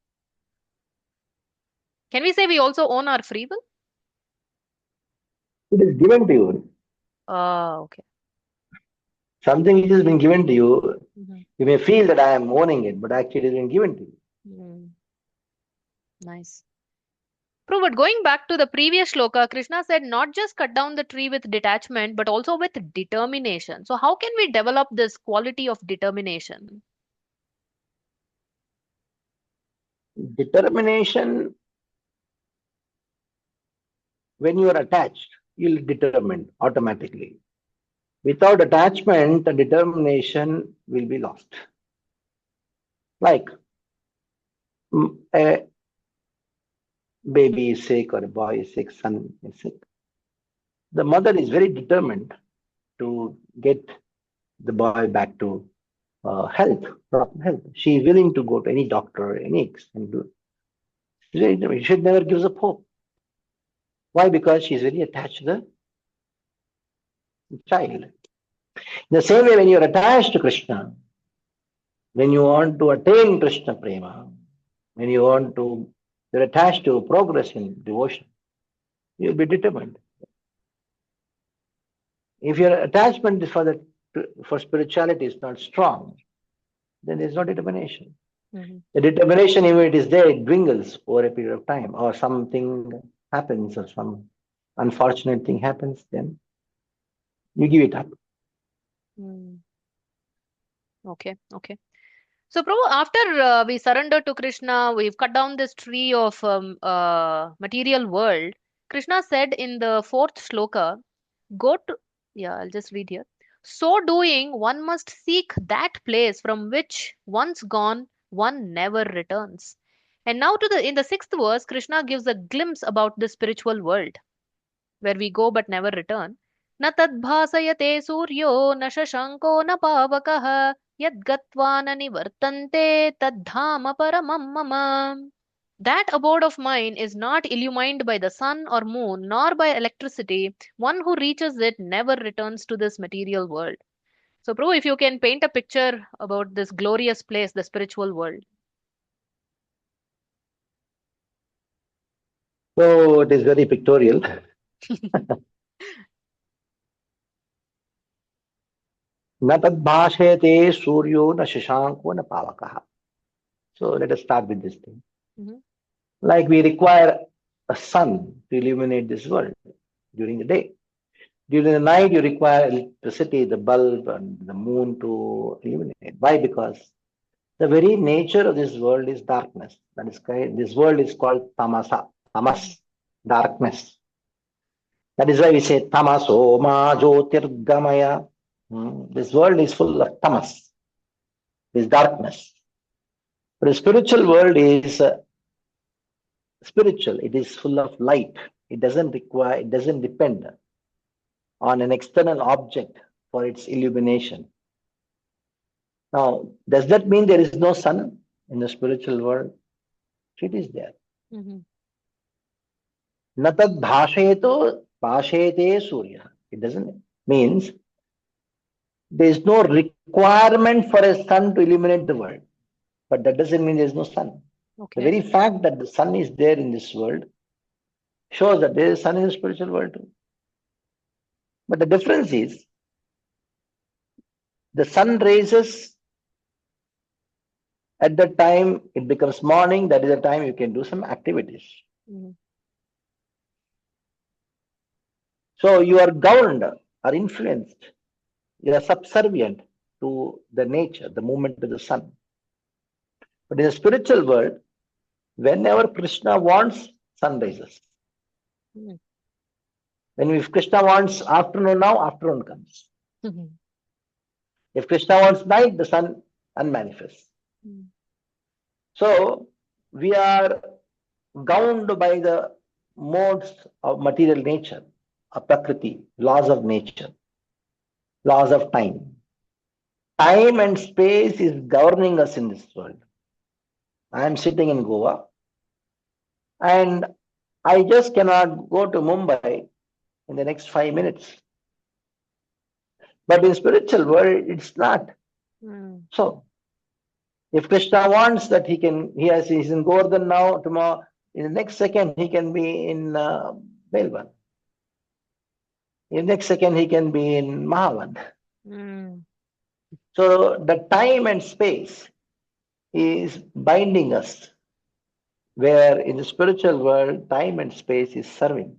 Speaker 1: Can we say we also own our free will?
Speaker 2: It is given to you.
Speaker 1: Okay.
Speaker 2: Something which has been given to you,
Speaker 1: Mhm.
Speaker 2: you may feel that I am owning it, but actually it has been given to you.
Speaker 1: Mm, nice. True, but going back to the previous shloka, Krishna said not just cut down the tree with detachment, but also with determination. So, how can we develop this quality of determination?
Speaker 2: Determination, when you are attached, you'll determine automatically. Without attachment, the determination will be lost. Like a baby is sick or a boy is sick, son is sick. the mother is very determined to get the boy back to health, proper health. She is willing to go to any doctor, any and do. She should never give up hope. Why? Because she is very attached to the child. In the same way, when you are attached to Krishna, when you want to attain Krishna Prema, when you're attached to progress in devotion, you'll be determined. If your attachment is for spirituality is not strong, then there's no determination.
Speaker 1: Mm-hmm.
Speaker 2: The determination, even it is there, it dwindles over a period of time, or something happens, or some unfortunate thing happens, then you give it up.
Speaker 1: Mm. Okay. So, Prabhu, after we surrender to Krishna, we've cut down this tree of material world. Krishna said in the fourth shloka, go to, yeah, I'll just read here. So doing, one must seek that place from which once gone, one never returns. And now in the sixth verse, Krishna gives a glimpse about the spiritual world, where we go but never return. न तद्भासयते सूर्यो न शशंको न पावकः यद्गत्वा न निवर्तन्ते तद्धाम परमं मम. That abode of mine is not illumined by the sun or moon, nor by electricity. One who reaches it never returns to this material world. So, Prabhu, if you can paint a picture about this glorious place, the spiritual world.
Speaker 2: So it is very pictorial. न तद्भाषयते सूर्यो न शशांको न पावकः. So let us start with this thing.
Speaker 1: Mm-hmm.
Speaker 2: Like we require a sun to illuminate this world during the day. During the night, you require electricity, the bulb and the moon to illuminate. Why? Because the very nature of this world is darkness. That is, this world is called tamasa, tamas, darkness. That is why we say tamaso ma jyotirgamaya. This world is full of tamas, is darkness. But the spiritual world is spiritual. It is full of light. It doesn't depend on an external object for its illumination. Now, does that mean there is no sun in the spiritual world? It is there. Natad bhasheto bhashete surya. It doesn't means there is no requirement for a sun to illuminate the world. But that doesn't mean there is no sun.
Speaker 1: Okay.
Speaker 2: The very fact that the sun is there in this world shows that there is sun in the spiritual world too. But the difference is the sun rises at the time it becomes morning. That is the time you can do some activities. So you are governed or influenced. You are subservient to the nature, the movement of the sun. But in the spiritual world, whenever Krishna wants, sun rises. If Krishna wants afternoon now, afternoon comes. If Krishna wants night, the sun unmanifests. So we are governed by the modes of material nature, of Prakriti, laws of nature, laws of time. Time and space is governing us in this world. I am sitting in Goa and I just cannot go to Mumbai in the next 5 minutes. But in spiritual world, it's not. So, if Krishna wants that he's in Govardhan now, tomorrow, in the next second he can be in Melbourne. In the next second he can be in Mahavan. So the time and space is binding us, where in the spiritual world, time and space is serving.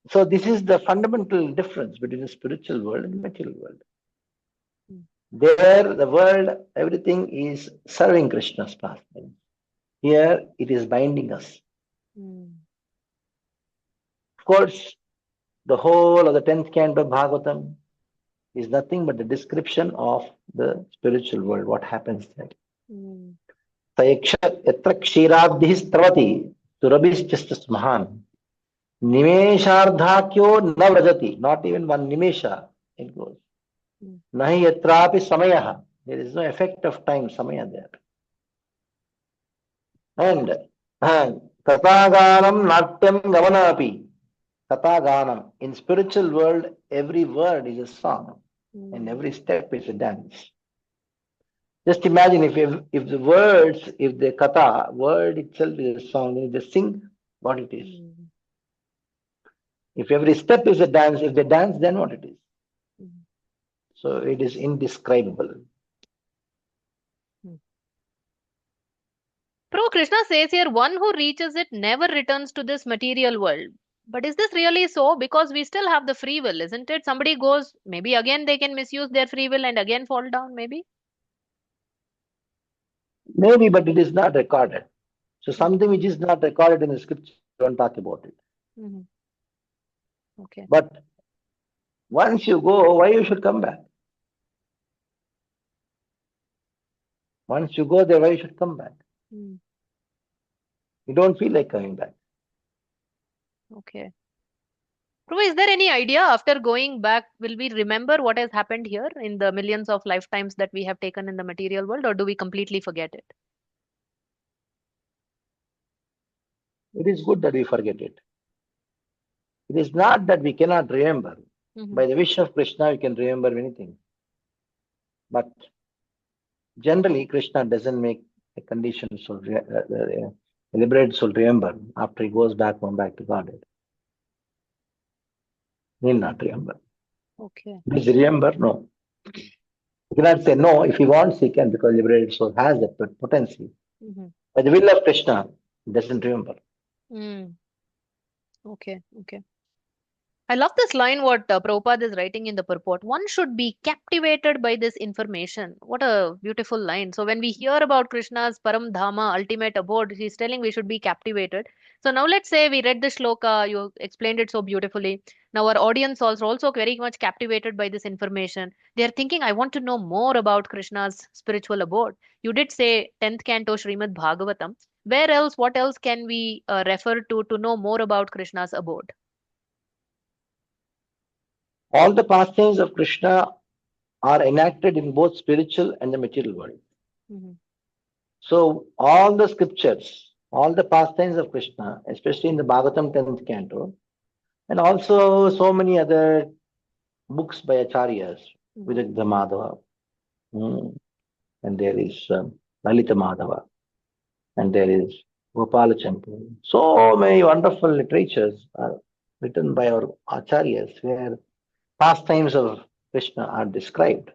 Speaker 2: So this is the fundamental difference between the spiritual world and the material world. There, the world, everything is serving Krishna's path. Here, it is binding us. Of course, the whole of the 10th canto of Bhagavatam is nothing but the description of the spiritual world, what happens there. Yatra kshirabdhi stravati surabhischastas mahan Nimeshardhakyo na vrajati. Not even one nimesha it goes. Nahi yatrapi samayaha. There is no effect of time, samaya there. And Tathaganam Natyam Gavanapi. Tathaganam. In spiritual world, every word is a song and every step is a dance. Just imagine if the words, if the katha, word itself is a song, then you just sing what it is. If every step is a dance, if they dance, then what it is. So it is indescribable.
Speaker 1: Prabhu, Krishna says here, one who reaches it never returns to this material world. But is this really so? Because we still have the free will, isn't it? Somebody goes, maybe again they can misuse their free will and again fall down, maybe.
Speaker 2: Maybe, but it is not recorded. So something which is not recorded in the scripture, don't talk about it.
Speaker 1: Okay.
Speaker 2: But once you go, why you should come back? Once you go there, why you should come back? You don't feel like coming back.
Speaker 1: Okay. Prabhu, is there any idea after going back, will we remember what has happened here in the millions of lifetimes that we have taken in the material world, or do we completely forget it?
Speaker 2: It is good that we forget it. It is not that we cannot remember. By the wish of Krishna, we can remember many things. But generally, Krishna doesn't make a condition so deliberate soul remember after he goes back to Godhead. He will not remember.
Speaker 1: Okay.
Speaker 2: Does he remember? No. You cannot say no. If he wants, he can, because liberated soul has that potency. By the will of Krishna, he doesn't remember.
Speaker 1: Okay. Okay. I love this line what Prabhupada is writing in the purport. One should be captivated by this information. What a beautiful line. So when we hear about Krishna's Param Dhama, ultimate abode, he's telling we should be captivated. So now let's say we read the shloka, you explained it so beautifully. Now our audience also very much captivated by this information. They are thinking, I want to know more about Krishna's spiritual abode. You did say 10th canto Srimad Bhagavatam. Where else, what else can we refer to know more about Krishna's abode?
Speaker 2: All the pastimes of Krishna are enacted in both spiritual and the material world. So all the scriptures, all the pastimes of Krishna, especially in the Bhagavatam 10th canto, and also so many other books by acharyas, Vidagdha Madhava, and there is Lalita Madhava, and there is Gopala Champu. So many wonderful literatures are written by our acharyas where pastimes of Krishna are described.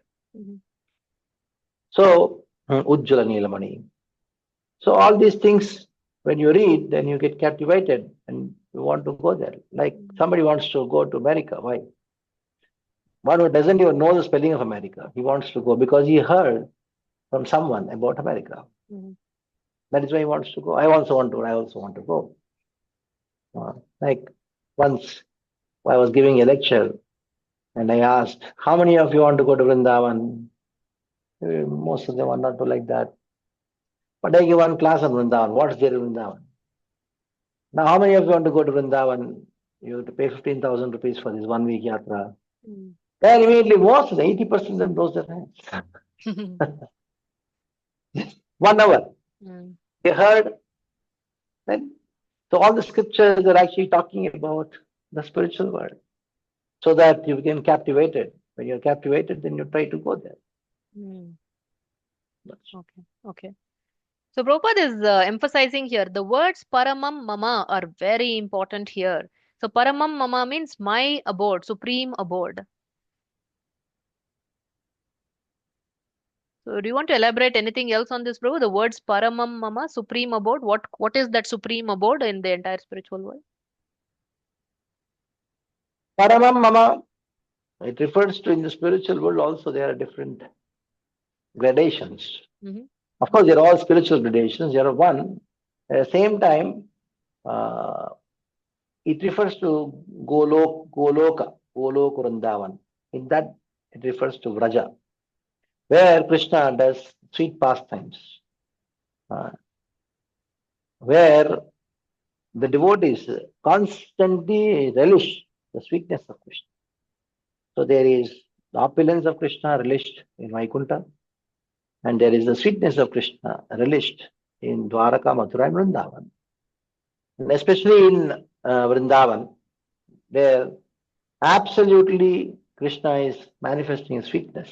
Speaker 2: So, Ujjala Nilamani. So, all these things, when you read, then you get captivated and you want to go there. Like somebody wants to go to America. Why? One who doesn't even know the spelling of America, he wants to go because he heard from someone about America. That is why he wants to go. I also want to go. Like once I was giving a lecture and I asked, how many of you want to go to Vrindavan? Most of them are not like that. But I give one class on Vrindavan. What's there in Vrindavan? Now, how many of you want to go to Vrindavan? You have to pay 15,000 rupees for this 1 week yatra. Then immediately, most of the 80% of them blows their hands. 1 hour. They heard. Then, so all the scriptures are actually talking about the spiritual world, so that you become captivated. When you're captivated, then you try to go there.
Speaker 1: Okay. So Prabhupada is emphasizing here the words Paramam Mama are very important here. So Paramam Mama means my abode, supreme abode. So do you want to elaborate anything else on this, Prabhu? The words Paramam Mama, supreme abode. What is that supreme abode in the entire spiritual world?
Speaker 2: Paramam Mama, it refers to in the spiritual world also there are different gradations. Of course, they're all spiritual gradations. There are one. At the same time, it refers to Goloka Vrindavan. In that, it refers to Vraja, where Krishna does sweet pastimes, where the devotees constantly relish the sweetness of Krishna. So there is the opulence of Krishna relished in Vaikuntha, and there is the sweetness of Krishna relished in Dwaraka, Mathura, and Vrindavan. And especially in Vrindavan, where absolutely Krishna is manifesting his sweetness.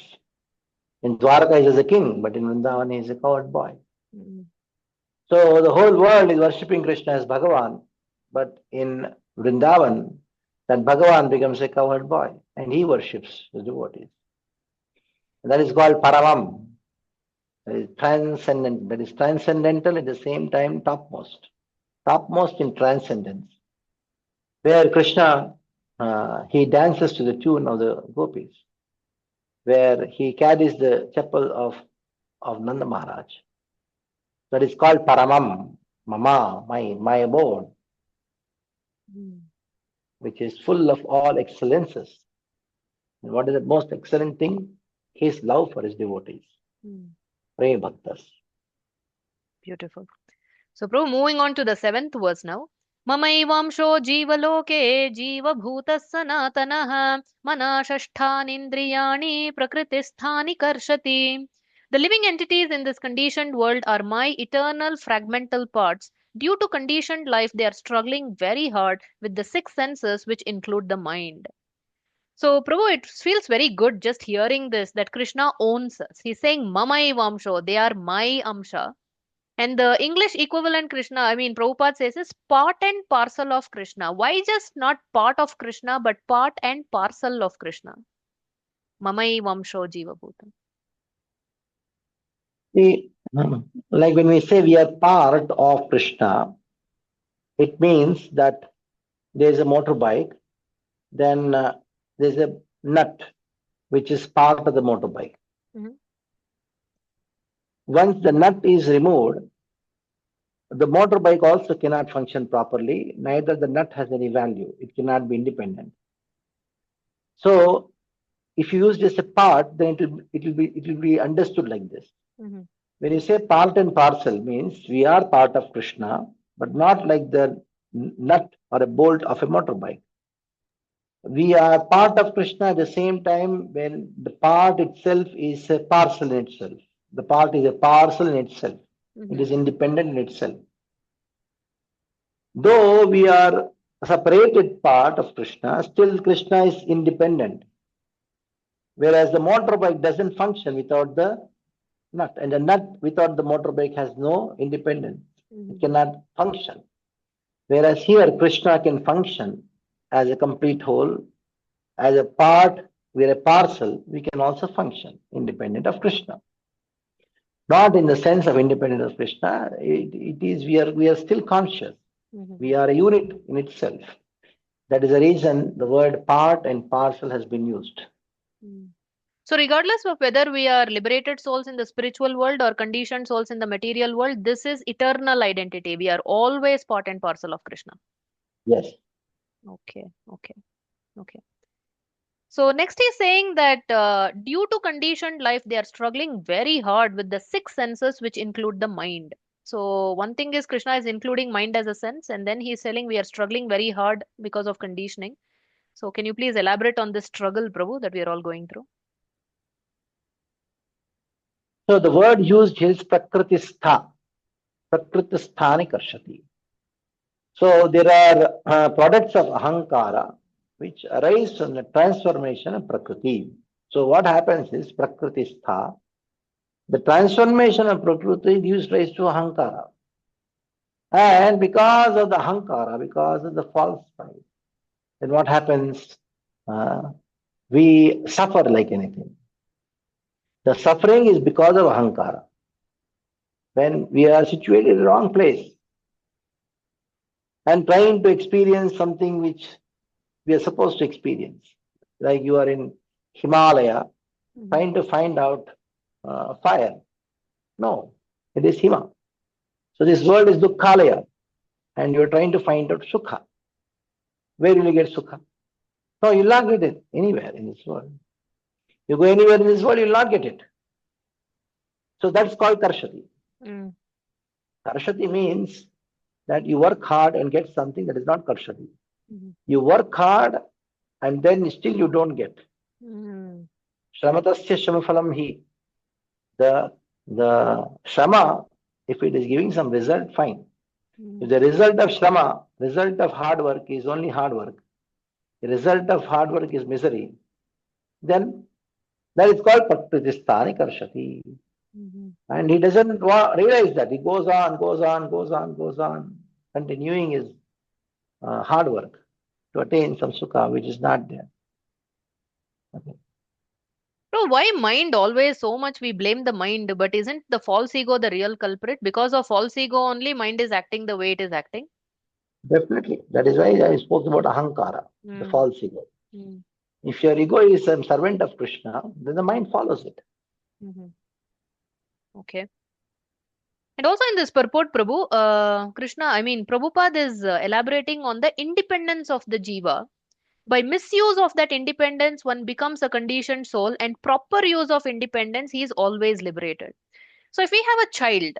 Speaker 2: In Dwaraka, he is a king, but in Vrindavan, he is a cowherd boy.
Speaker 1: Mm.
Speaker 2: So the whole world is worshipping Krishna as Bhagavan, but in Vrindavan, that Bhagavan becomes a cowherd boy and he worships the devotees. And that is called Paramam. That is transcendent. That is transcendental at the same time topmost. Topmost in transcendence. Where Krishna, he dances to the tune of the gopis. Where he carries the chapel of Nanda Maharaj. That is called Paramam, Mama, my abode, which is full of all excellences. And what is the most excellent thing? His love for his devotees. Prem Bhaktas.
Speaker 1: Beautiful. So, Prabhu, moving on to the 7th verse now. Mamaivamsho jivaloke jiva bhutas sanatanaha manashashthanindriyani prakritisthani karshati. The living entities in this conditioned world are my eternal fragmental parts. Due to conditioned life, they are struggling very hard with the six senses, which include the mind. So, Prabhu, it feels very good just hearing this that Krishna owns us. He's saying, Mamaivamsho, they are my Amsha. And the English equivalent Krishna, I mean, Prabhupada says is part and parcel of Krishna. Why just not part of Krishna, but part and parcel of Krishna? Mamai Vamsho Jiva Bhutam.
Speaker 2: See, like when we say we are part of Krishna, it means that there is a motorbike, then there's a nut, which is part of the motorbike.
Speaker 1: Mhm.
Speaker 2: Once the nut is removed, the motorbike also cannot function properly, neither the nut has any value. It cannot be independent. So if you use just a part, then it will be understood like this.
Speaker 1: Mhm.
Speaker 2: When you say part and parcel, means we are part of Krishna, but not like the nut or a bolt of a motorbike. We are part of Krishna at the same time when the part itself is a parcel in itself. The part is a parcel in itself. It
Speaker 1: Mhm.
Speaker 2: is independent in itself. Though we are a separated part of Krishna, still Krishna is independent. Whereas the motorbike doesn't function without the nut, and the nut without the motorbike has no independence. It
Speaker 1: Mhm.
Speaker 2: cannot function. Whereas here, Krishna can function as a complete whole, as a part, we're a parcel, we can also function independent of Krishna. Not in the sense of independent of Krishna, it is we are still conscious.
Speaker 1: Mhm.
Speaker 2: We are a unit in itself. That is the reason the word part and parcel has been used.
Speaker 1: Mm. So, regardless of whether we are liberated souls in the spiritual world or conditioned souls in the material world, this is eternal identity. We are always part and parcel of Krishna.
Speaker 2: Yes.
Speaker 1: Okay, okay, okay. So next he's saying that due to conditioned life, they are struggling very hard with the six senses, which include the mind. So one thing is Krishna is including mind as a sense, and then he's telling we are struggling very hard because of conditioning. So can you please elaborate on this struggle, Prabhu, that we are all going through?
Speaker 2: So the word used here is prakritistha. Prakritisthani karshati. So there are products of ahankara which arise from the transformation of prakriti. So what happens is prakritistha. The transformation of prakriti gives rise to ahankara. And because of the ahankara, because of the false pride, then what happens? Uh, we suffer like anything. The suffering is because of ahankara. When we are situated in the wrong place and trying to experience something which we are supposed to experience, like you are in Himalaya
Speaker 1: Mhm.
Speaker 2: trying to find out fire. No, it is Hima. So this world is Dukkhalaya, and you are trying to find out Sukha. Where will you get Sukha? No, you'll not get it anywhere in this world. You go anywhere in this world, you'll not get it. So that's called Karshati.
Speaker 1: Mm.
Speaker 2: Karshati means that you work hard and get something that is not karshati.
Speaker 1: Mhm.
Speaker 2: You work hard and then still you don't get.
Speaker 1: Mhm.
Speaker 2: Shramatasya shramafalam hi. The shrama, if it is giving some result, fine. If
Speaker 1: Mhm.
Speaker 2: the result of shrama, result of hard work is only hard work, the result of hard work is misery, then that is called pratisthani karshati.
Speaker 1: Mhm.
Speaker 2: And he doesn't realize that. He goes on, goes on, goes on, goes on, continuing his hard work to attain some sukha which is not there. Okay.
Speaker 1: So why mind always so much we blame the mind, but isn't the false ego the real culprit? Because of false ego only mind is acting the way it is acting.
Speaker 2: Definitely. That is why I spoke about ahankara, the
Speaker 1: Mm.
Speaker 2: false ego.
Speaker 1: Mm.
Speaker 2: If your ego is a servant of Krishna, then the mind follows it.
Speaker 1: Mhm. Okay. And also in this purport, Prabhu, Prabhupada is elaborating on the independence of the jiva. By misuse of that independence, one becomes a conditioned soul, and proper use of independence, he is always liberated. So if we have a child,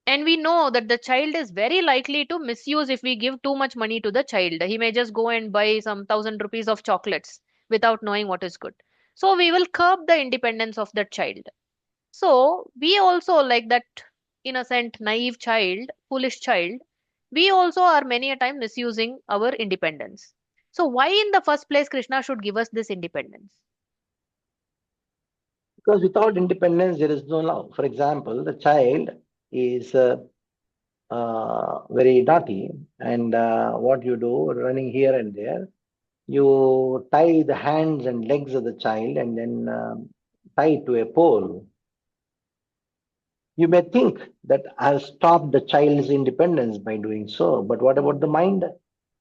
Speaker 1: and we know that the child is very likely to misuse if we give too much money to the child, he may just go and buy some 1,000 rupees of chocolates without knowing what is good. So we will curb the independence of that child. So we also, like that innocent, naive child, foolish child, we also are many a time misusing our independence. So why in the first place Krishna should give us this independence?
Speaker 2: Because without independence, there is no love. For example, the child is very naughty, and what you do, running here and there, you tie the hands and legs of the child and then tie it to a pole. You may think that I've stopped the child's independence by doing so, but what about the mind?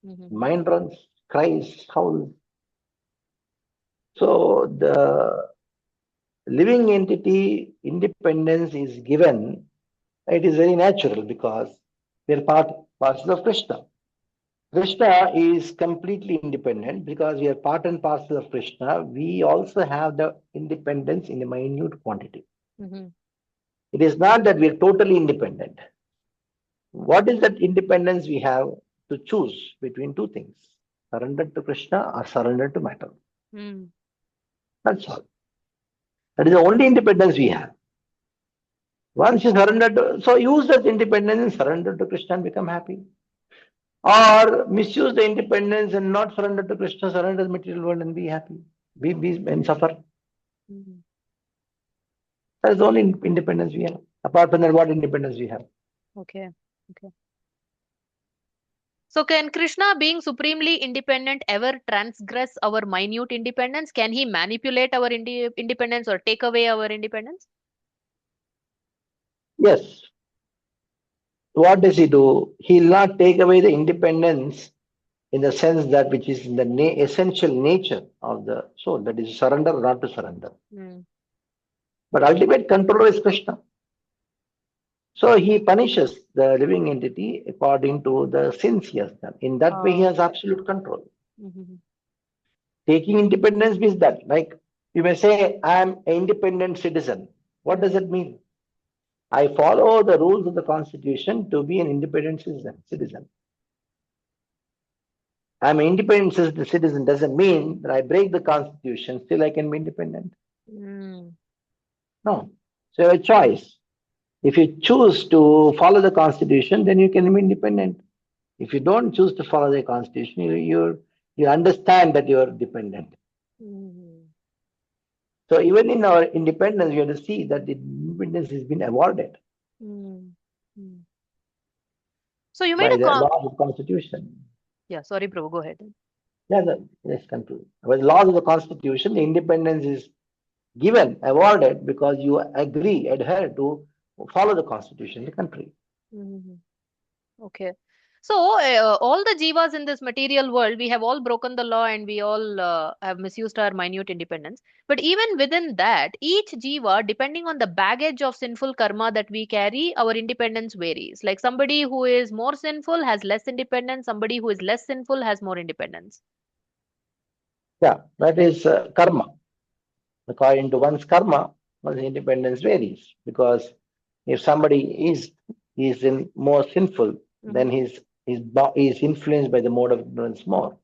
Speaker 1: Mm-hmm.
Speaker 2: Mind runs, cries, howls. So the living entity independence is given. It is very natural because we are parcel of Krishna. Krishna is completely independent because we are part and parcel of Krishna. We also have the independence in a minute quantity.
Speaker 1: Mm-hmm.
Speaker 2: It is not that we are totally independent. What is that independence we have to choose between two things? Surrender to Krishna or surrender to matter.
Speaker 1: Mm.
Speaker 2: That's all. That is the only independence we have. Once you surrender to, so use that independence and surrender to Krishna and become happy. Or misuse the independence and not surrender to Krishna, surrender to the material world and be happy. Be and suffer.
Speaker 1: Mm.
Speaker 2: That is the only independence we have. Apart from that, what independence we have?
Speaker 1: Okay. Okay. So can Krishna, being supremely independent, ever transgress our minute independence? Can he manipulate our independence or take away our independence?
Speaker 2: Yes. What does he do? He'll not take away the independence in the sense that which is in the essential nature of the soul, that is surrender or not to surrender.
Speaker 1: Mm.
Speaker 2: But ultimate controller is Krishna. So he punishes the living entity according to the sins he has done. In that way, he
Speaker 1: Oh.
Speaker 2: has absolute control.
Speaker 1: Mm-hmm.
Speaker 2: Taking independence means that, like you may say, I am an independent citizen. What does it mean? I follow the rules of the constitution to be an independent citizen. I'm an independent citizen doesn't mean that I break the constitution, still I can be independent.
Speaker 1: Mm.
Speaker 2: No. So you have a choice. If you choose to follow the constitution, then you can be independent. If you don't choose to follow the constitution, you understand that you are dependent.
Speaker 1: Mm.
Speaker 2: So even in our independence, we have to see that the independence has been awarded
Speaker 1: Mm. Mm. So you made
Speaker 2: by
Speaker 1: a
Speaker 2: the laws of the constitution.
Speaker 1: Yeah, sorry, Prabhu, go ahead.
Speaker 2: Yeah, let's conclude. By the laws of the constitution, the independence is given, awarded because you agree, adhere to follow the constitution of the country.
Speaker 1: Mm-hmm. Okay. So, all the jivas in this material world, we have all broken the law and we all have misused our minute independence. But even within that, each jiva, depending on the baggage of sinful karma that we carry, our independence varies. Like somebody who is more sinful has less independence, somebody who is less sinful has more independence.
Speaker 2: Yeah, that is karma. According to one's karma, one's independence varies because if somebody is in more sinful, then his is influenced by the mode of ignorance more.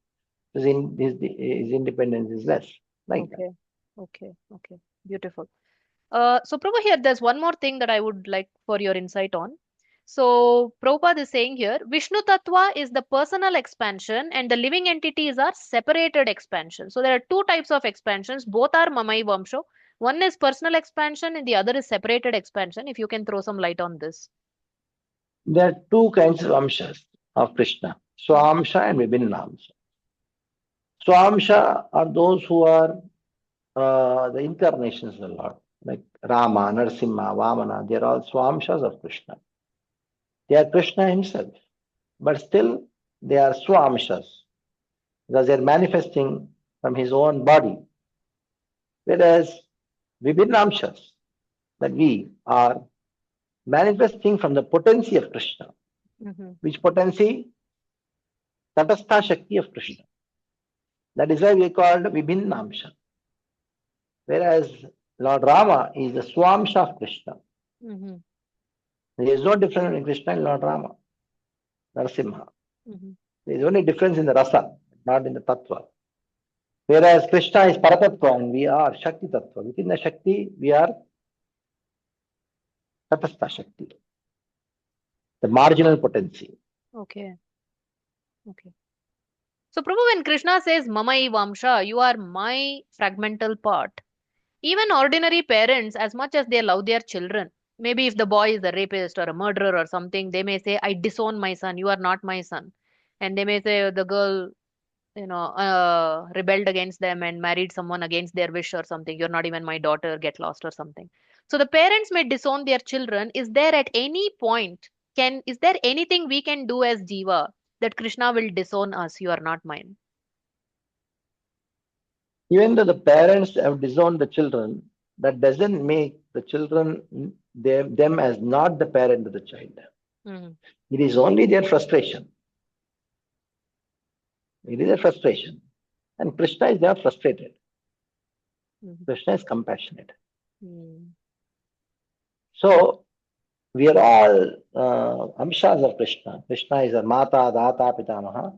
Speaker 2: His independence is less. Like that.
Speaker 1: Okay. Okay. Okay. Beautiful. So Prabhu, here there's one more thing that I would like for your insight on. So Prabhupada is saying here, Vishnu Tattva is the personal expansion and the living entities are separated expansion. So there are two types of expansions. Both are Mamai Vamsho. One is personal expansion and the other is separated expansion. If you can throw some light on this.
Speaker 2: There are two kinds of amshas of Krishna:
Speaker 1: Mm.
Speaker 2: Swamsha and Vibhinnamsha. Swamsha are those who are the incarnations of the Lord, like Rama, Narasimha, Vamana. They are all Swamshas of Krishna. They are Krishna himself, but still they are Swamshas because they are manifesting from his own body. Whereas Vibhinnamshas, that we are manifesting from the potency of Krishna.
Speaker 1: Mm-hmm.
Speaker 2: Which potency? Tatastha Shakti of Krishna. That is why we call it Vibhinnamsha. Whereas Lord Rama is the Swamsha of Krishna.
Speaker 1: Mm-hmm.
Speaker 2: There is no difference between Krishna and Lord Rama, Narasimha.
Speaker 1: Mm-hmm.
Speaker 2: There is only difference in the rasa, not in the tattva. Whereas Krishna is Paratattva and we are Shakti Tattva. Within the Shakti, we are Tatastha Shakti, the marginal potency.
Speaker 1: Okay. Okay. So Prabhu, when Krishna says Mamai Vamsha, you are my fragmental part. Even ordinary parents, as much as they love their children, maybe if the boy is a rapist or a murderer or something, they may say, I disown my son, you are not my son. And they may say the girl, rebelled against them and married someone against their wish or something. You're not even my daughter, get lost or something. So the parents may disown their children. Is there at any point, is there anything we can do as Jiva that Krishna will disown us? You are not mine.
Speaker 2: Even though the parents have disowned the children, that doesn't make the children them as not the parent of the child.
Speaker 1: Mm-hmm.
Speaker 2: It is only their frustration. It is a frustration. And Krishna is not frustrated.
Speaker 1: Mm-hmm.
Speaker 2: Krishna is compassionate.
Speaker 1: Mm-hmm.
Speaker 2: So we are all amshas of Krishna. Krishna is our Mata, Data, Pitamaha.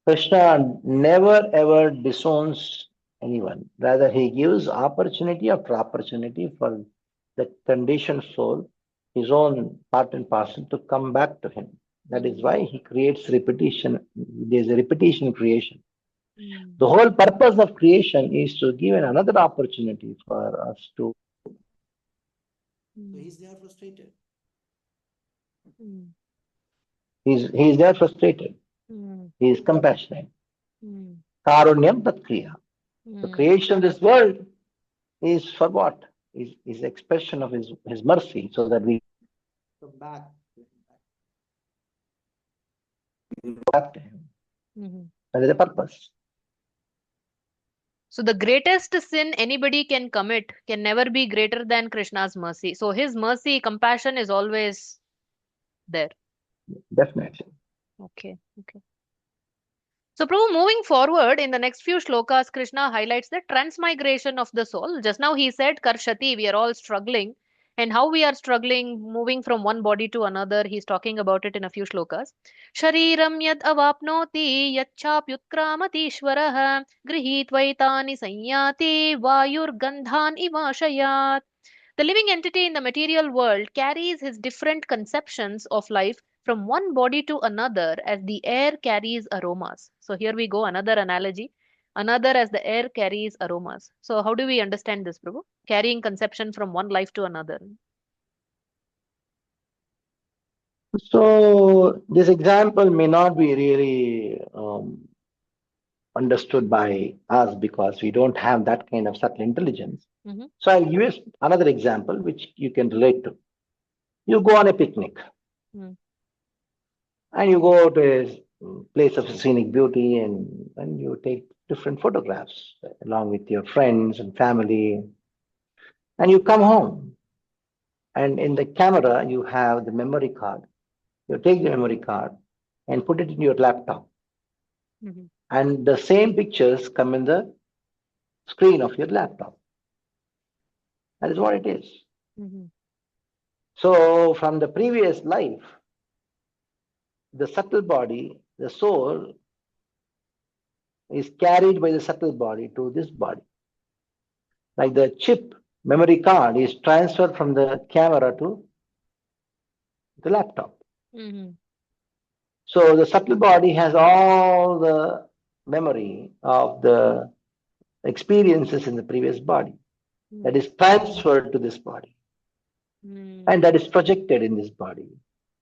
Speaker 2: Krishna never ever disowns anyone. Rather, he gives opportunity after opportunity for the conditioned soul, his own part and parcel, to come back to him. That is why he creates repetition. There is a repetition in creation.
Speaker 1: Mm-hmm.
Speaker 2: The whole purpose of creation is to give another opportunity for us to. So he's there frustrated.
Speaker 1: Mm-hmm.
Speaker 2: He's there frustrated.
Speaker 1: Mm-hmm.
Speaker 2: He is compassionate.
Speaker 1: Mm-hmm.
Speaker 2: Karunyam tat kriya. The
Speaker 1: Mm-hmm.
Speaker 2: creation of this world is for what? Is expression of his mercy, so that we come back to him.
Speaker 1: Mm-hmm.
Speaker 2: That is the purpose.
Speaker 1: So the greatest sin anybody can commit can never be greater than Krishna's mercy. So his mercy, compassion is always there.
Speaker 2: Definitely.
Speaker 1: Okay. Okay. So, Prabhu, moving forward in the next few shlokas, Krishna highlights the transmigration of the soul. Just now he said, Karshati, we are all struggling, and how we are struggling moving from one body to another. He's talking about it in a few shlokas. Shariram yad avapnoti yachapyutkramati grihitvaitani sanyati vayur gandhan ivashayat. The living entity in the material world carries his different conceptions of life from one body to another as the air carries aromas. So, here we go, another analogy. Another as the air carries aromas. So, how do we understand this, Prabhu? Carrying conception from one life to another.
Speaker 2: So this example may not be really understood by us because we don't have that kind of subtle intelligence.
Speaker 1: Mm-hmm.
Speaker 2: So I'll give you another example which you can relate to. You go on a picnic and you go to a place of scenic beauty and you take different photographs along with your friends and family. And you come home and in the camera you have the memory card. You take the memory card and put it in your laptop.
Speaker 1: Mm-hmm.
Speaker 2: And the same pictures come in the screen of your laptop. That is what it is.
Speaker 1: Mm-hmm.
Speaker 2: So from the previous life, the subtle body, the soul, is carried by the subtle body to this body. Like the chip memory card is transferred from the camera to the laptop.
Speaker 1: Mm-hmm.
Speaker 2: So the subtle body has all the memory of the experiences in the previous body that is transferred to this body and that is projected in this body.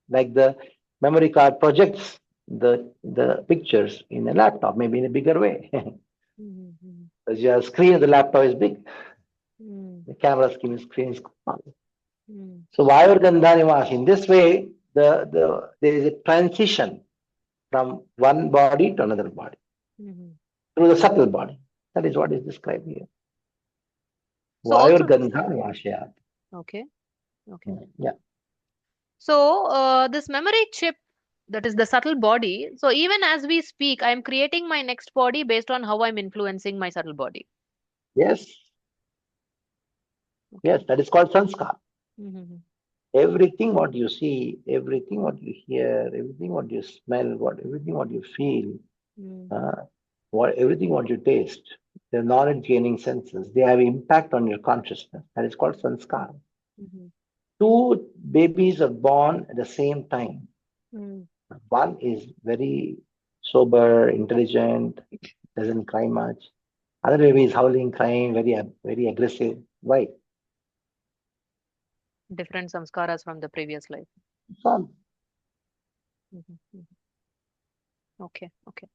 Speaker 2: Like the memory card projects the pictures in a laptop, maybe in a bigger way.
Speaker 1: Mm-hmm.
Speaker 2: Because your screen of the laptop is big,
Speaker 1: Mm-hmm.
Speaker 2: the camera screen is small.
Speaker 1: Mm-hmm.
Speaker 2: So Vayurgandhanivas, in this way, there is a transition from one body to another body
Speaker 1: Mm-hmm.
Speaker 2: through the subtle body. That is what is described here.
Speaker 1: So also,
Speaker 2: Vayurgandhanivashayat.
Speaker 1: okay, okay.
Speaker 2: Yeah.
Speaker 1: So this memory chip, that is the subtle body. So even as we speak, I'm creating my next body based on how I'm influencing my subtle body.
Speaker 2: Yes.
Speaker 1: Okay.
Speaker 2: Yes. That is called sanskar.
Speaker 1: Mm-hmm.
Speaker 2: Everything what you see, everything what you hear, everything what you smell, everything what you feel,
Speaker 1: Mm-hmm.
Speaker 2: uh, everything what you taste, the knowledge gaining senses, they have impact on your consciousness. That is called sanskar.
Speaker 1: Mm-hmm.
Speaker 2: Two babies are born at the same time.
Speaker 1: Mm-hmm.
Speaker 2: One is very sober, intelligent, doesn't cry much. Other baby is howling, crying, very aggressive. Why?
Speaker 1: Different samskaras from the previous life.
Speaker 2: So,
Speaker 1: Mm-hmm. Okay, okay.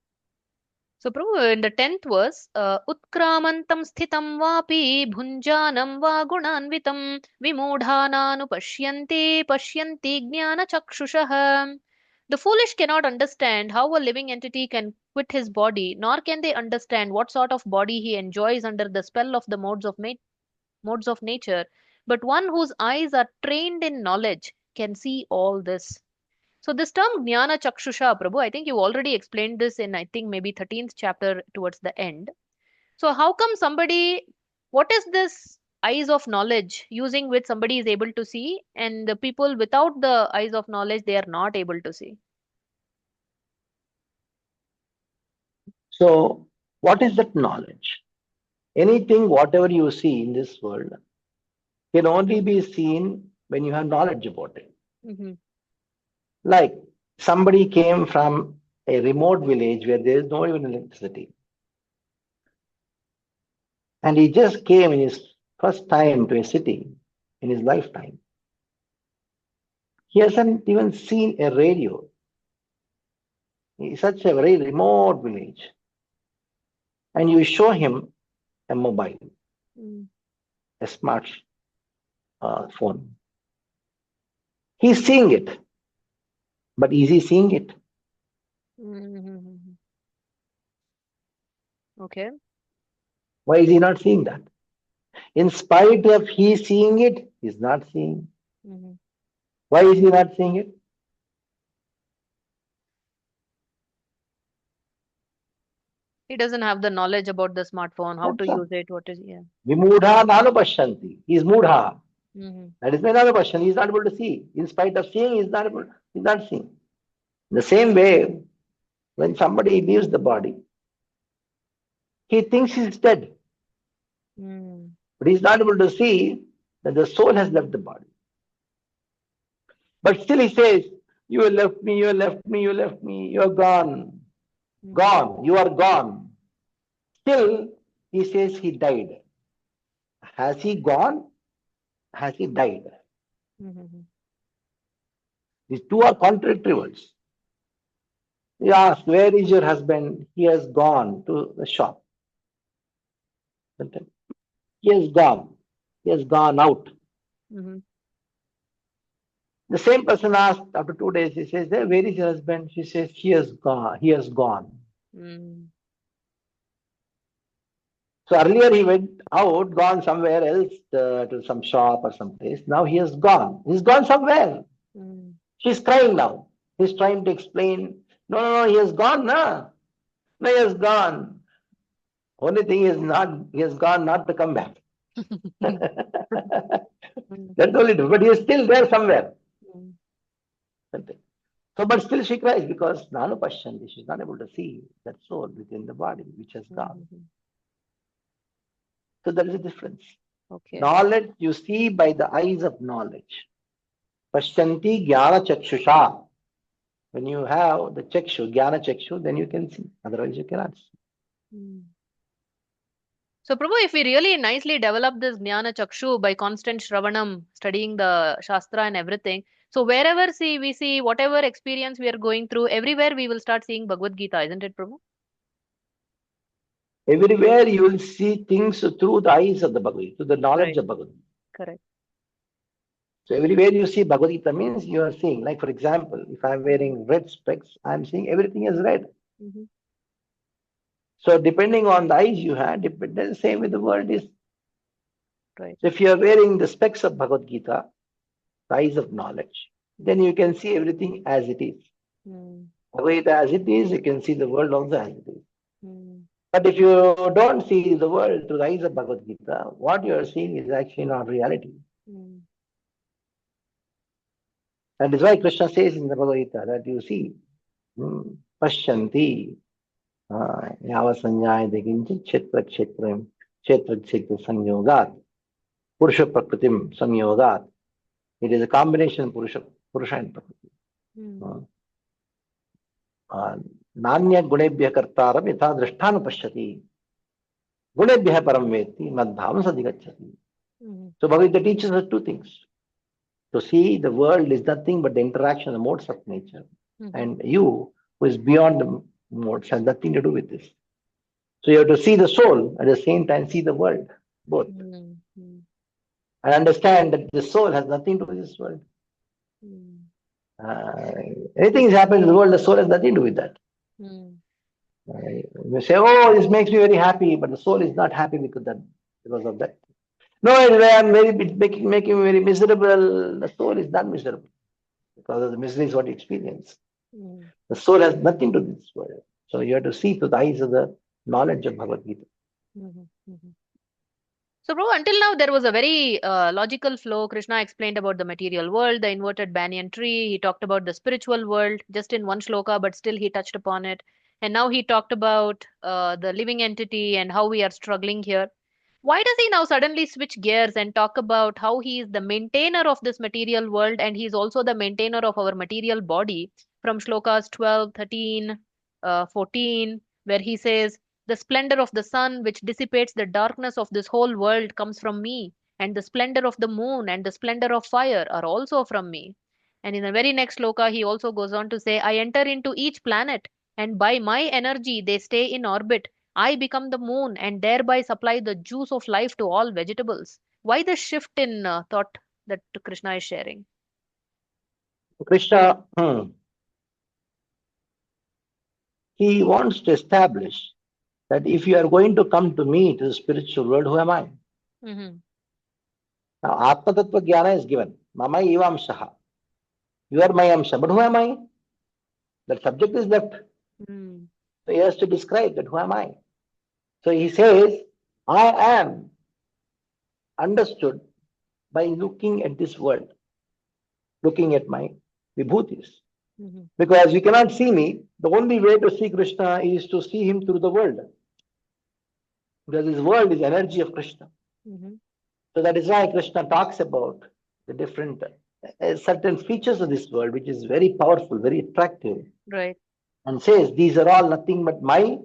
Speaker 1: So, Prabhu, in the 10th verse, Utkramantam sthitam vapi bhunjanam va gunanvitam vimudhananu pashyanti jnana chakshushaha. The foolish cannot understand how a living entity can quit his body, nor can they understand what sort of body he enjoys under the spell of the modes of nature. But one whose eyes are trained in knowledge can see all this. So this term Jnana Chakshusha, Prabhu, I think you already explained this in, I think, maybe 13th chapter towards the end. So how come what is this eyes of knowledge using which somebody is able to see, and the people without the eyes of knowledge, they are not able to see?
Speaker 2: so what is that knowledge? Anything, whatever you see in this world, can only be seen when you have knowledge about it.
Speaker 1: Mm-hmm.
Speaker 2: Like somebody came from a remote village where there is no even electricity, and he just came in his first time to a city in his lifetime. He hasn't even seen a radio. It's such a very remote village, and you show him a mobile, a smart phone. He's seeing it, but is he seeing it?
Speaker 1: Mm-hmm. Okay.
Speaker 2: Why is he not seeing that? In spite of he seeing it, he's not seeing.
Speaker 1: Mm-hmm.
Speaker 2: Why is he not seeing it?
Speaker 1: He doesn't have the knowledge about the smartphone, how to
Speaker 2: That's all.
Speaker 1: use it, what is, yeah.
Speaker 2: Vimudha nanupashyanti. He's mudha.
Speaker 1: Mm-hmm.
Speaker 2: That is my another question. He's not able to see. In spite of seeing, he's not seeing. In the same way, when somebody leaves the body, he thinks he's dead,
Speaker 1: Mm-hmm.
Speaker 2: but he's not able to see that the soul has left the body. But still he says, you have left me, you have left me, you have left me, you are gone. Gone, you are gone. Still, he says he died. Has he gone? Has he died?
Speaker 1: Mm-hmm.
Speaker 2: These two are contradictory words. You ask, where is your husband? He has gone to the shop. He has gone. He has gone out.
Speaker 1: Mm-hmm.
Speaker 2: The same person asked after 2 days, he says, "Hey, where is your husband?" She says, he has gone. He has gone.
Speaker 1: Mm-hmm.
Speaker 2: So earlier he went out, gone somewhere else to some shop or some place. Now he has gone. He's gone somewhere.
Speaker 1: Mm-hmm.
Speaker 2: She's crying now. He's trying to explain. No, no, no, he has gone now. No, he has gone. Only thing is not, he has gone not to come back. That's only true. But he is still there somewhere.
Speaker 1: Mm-hmm.
Speaker 2: So, but still she cries because Nanu Pashyanti, she's not able to see that soul within the body which has gone.
Speaker 1: Mhm.
Speaker 2: So there is a difference.
Speaker 1: Okay.
Speaker 2: Knowledge you see by the eyes of knowledge. Pashyanti Jnana Chakshusha. When you have the Chakshu, Jnana Chakshu, then you can see. Otherwise you cannot see.
Speaker 1: Mm. So, Prabhu, if we really nicely develop this Jnana Chakshu by constant Shravanam, studying the Shastra and everything, so wherever see we see whatever experience we are going through, everywhere we will start seeing Bhagavad Gita, isn't it, Prabhu?
Speaker 2: Everywhere you will see things through the eyes of the Bhagavad Gita, through the knowledge
Speaker 1: Right.
Speaker 2: of Bhagavad Gita.
Speaker 1: Correct.
Speaker 2: So everywhere you see Bhagavad Gita means you are seeing. Like for example, if I'm
Speaker 1: Mm-hmm.
Speaker 2: wearing red specs, I'm seeing everything is red.
Speaker 1: Mm-hmm.
Speaker 2: So depending on the eyes you have, the same with the world is.
Speaker 1: Right.
Speaker 2: So if you are wearing the specs of Bhagavad Gita, the eyes of knowledge, then you can see everything as it is.
Speaker 1: Mm.
Speaker 2: Bhagavad Gita as it is, you can see the world also as it is.
Speaker 1: Mm.
Speaker 2: But if you don't see the world through the eyes of Bhagavad Gita, what you are seeing is actually not reality.
Speaker 1: Mm.
Speaker 2: That is why Krishna says in the Bhagavad Gita that you see, Pashyanti, Yava Sanyayate Kinchit Kshetra Kshetram Kshetra Kshetra Sanyogat, Purusha Prakritim Samyogat. It is a combination of Purusha and Prakriti.
Speaker 1: Mm.
Speaker 2: नान्य गुणेभ्यः कर्तारं यथा दृष्टान पश्यति गुणेभ्यः परम वेत्ति मद्धाम सदिगच्छति.
Speaker 1: Mm-hmm.
Speaker 2: So Bhagavad Gita teaches us two things. To see the world is nothing but the interaction, the modes of nature.
Speaker 1: Mm-hmm.
Speaker 2: And you, who is beyond the modes, has nothing to do with this. So you have to see the soul at the same time see the world, both.
Speaker 1: Mm-hmm.
Speaker 2: And understand that the soul has nothing to do with this world.
Speaker 1: Mm.
Speaker 2: Anything is happening in the world, the soul has nothing to do with that.
Speaker 1: Mm.
Speaker 2: You say, oh, this makes me very happy, but the soul is not happy because of that. No, I'm it's making me very miserable. The soul is not miserable because of the misery is what you experience.
Speaker 1: Mm.
Speaker 2: The soul has nothing to do with this world. So you have to see through the eyes of the knowledge of Bhagavad Gita.
Speaker 1: Mm-hmm. Mm-hmm. So, bro, until now there was a very logical flow. Krishna explained about the material world, the inverted banyan tree. He talked about the spiritual world just in one shloka, but still he touched upon it. And now he talked about the living entity and how we are struggling here. Why does he now suddenly switch gears and talk about how he is the maintainer of this material world and he is also the maintainer of our material body from shlokas 12, 13, 14, where he says, the splendor of the sun, which dissipates the darkness of this whole world, comes from me, and the splendor of the moon and the splendor of fire are also from me. And in the very next shloka, he also goes on to say, I enter into each planet, and by my energy they stay in orbit. I become the moon and thereby supply the juice of life to all vegetables. Why the shift in thought that Krishna is sharing?
Speaker 2: Krishna, he wants to establish that if you are going to come to me, to the spiritual world, who am I?
Speaker 1: Mm-hmm.
Speaker 2: Now, Atma Tattva Jnana is given. Mama Evam Shaha. You are my Amsha. But who am I? That subject is left.
Speaker 1: Mm.
Speaker 2: So he has to describe that who am I? So he says, I am understood by looking at this world, looking at my vibhutis.
Speaker 1: Mm-hmm.
Speaker 2: Because you cannot see me, the only way to see Krishna is to see him through the world. Because this world is energy of Krishna.
Speaker 1: Mm-hmm.
Speaker 2: So that is why Krishna talks about the different certain features of this world, which is very powerful, very attractive,
Speaker 1: Right.
Speaker 2: and says these are all nothing but my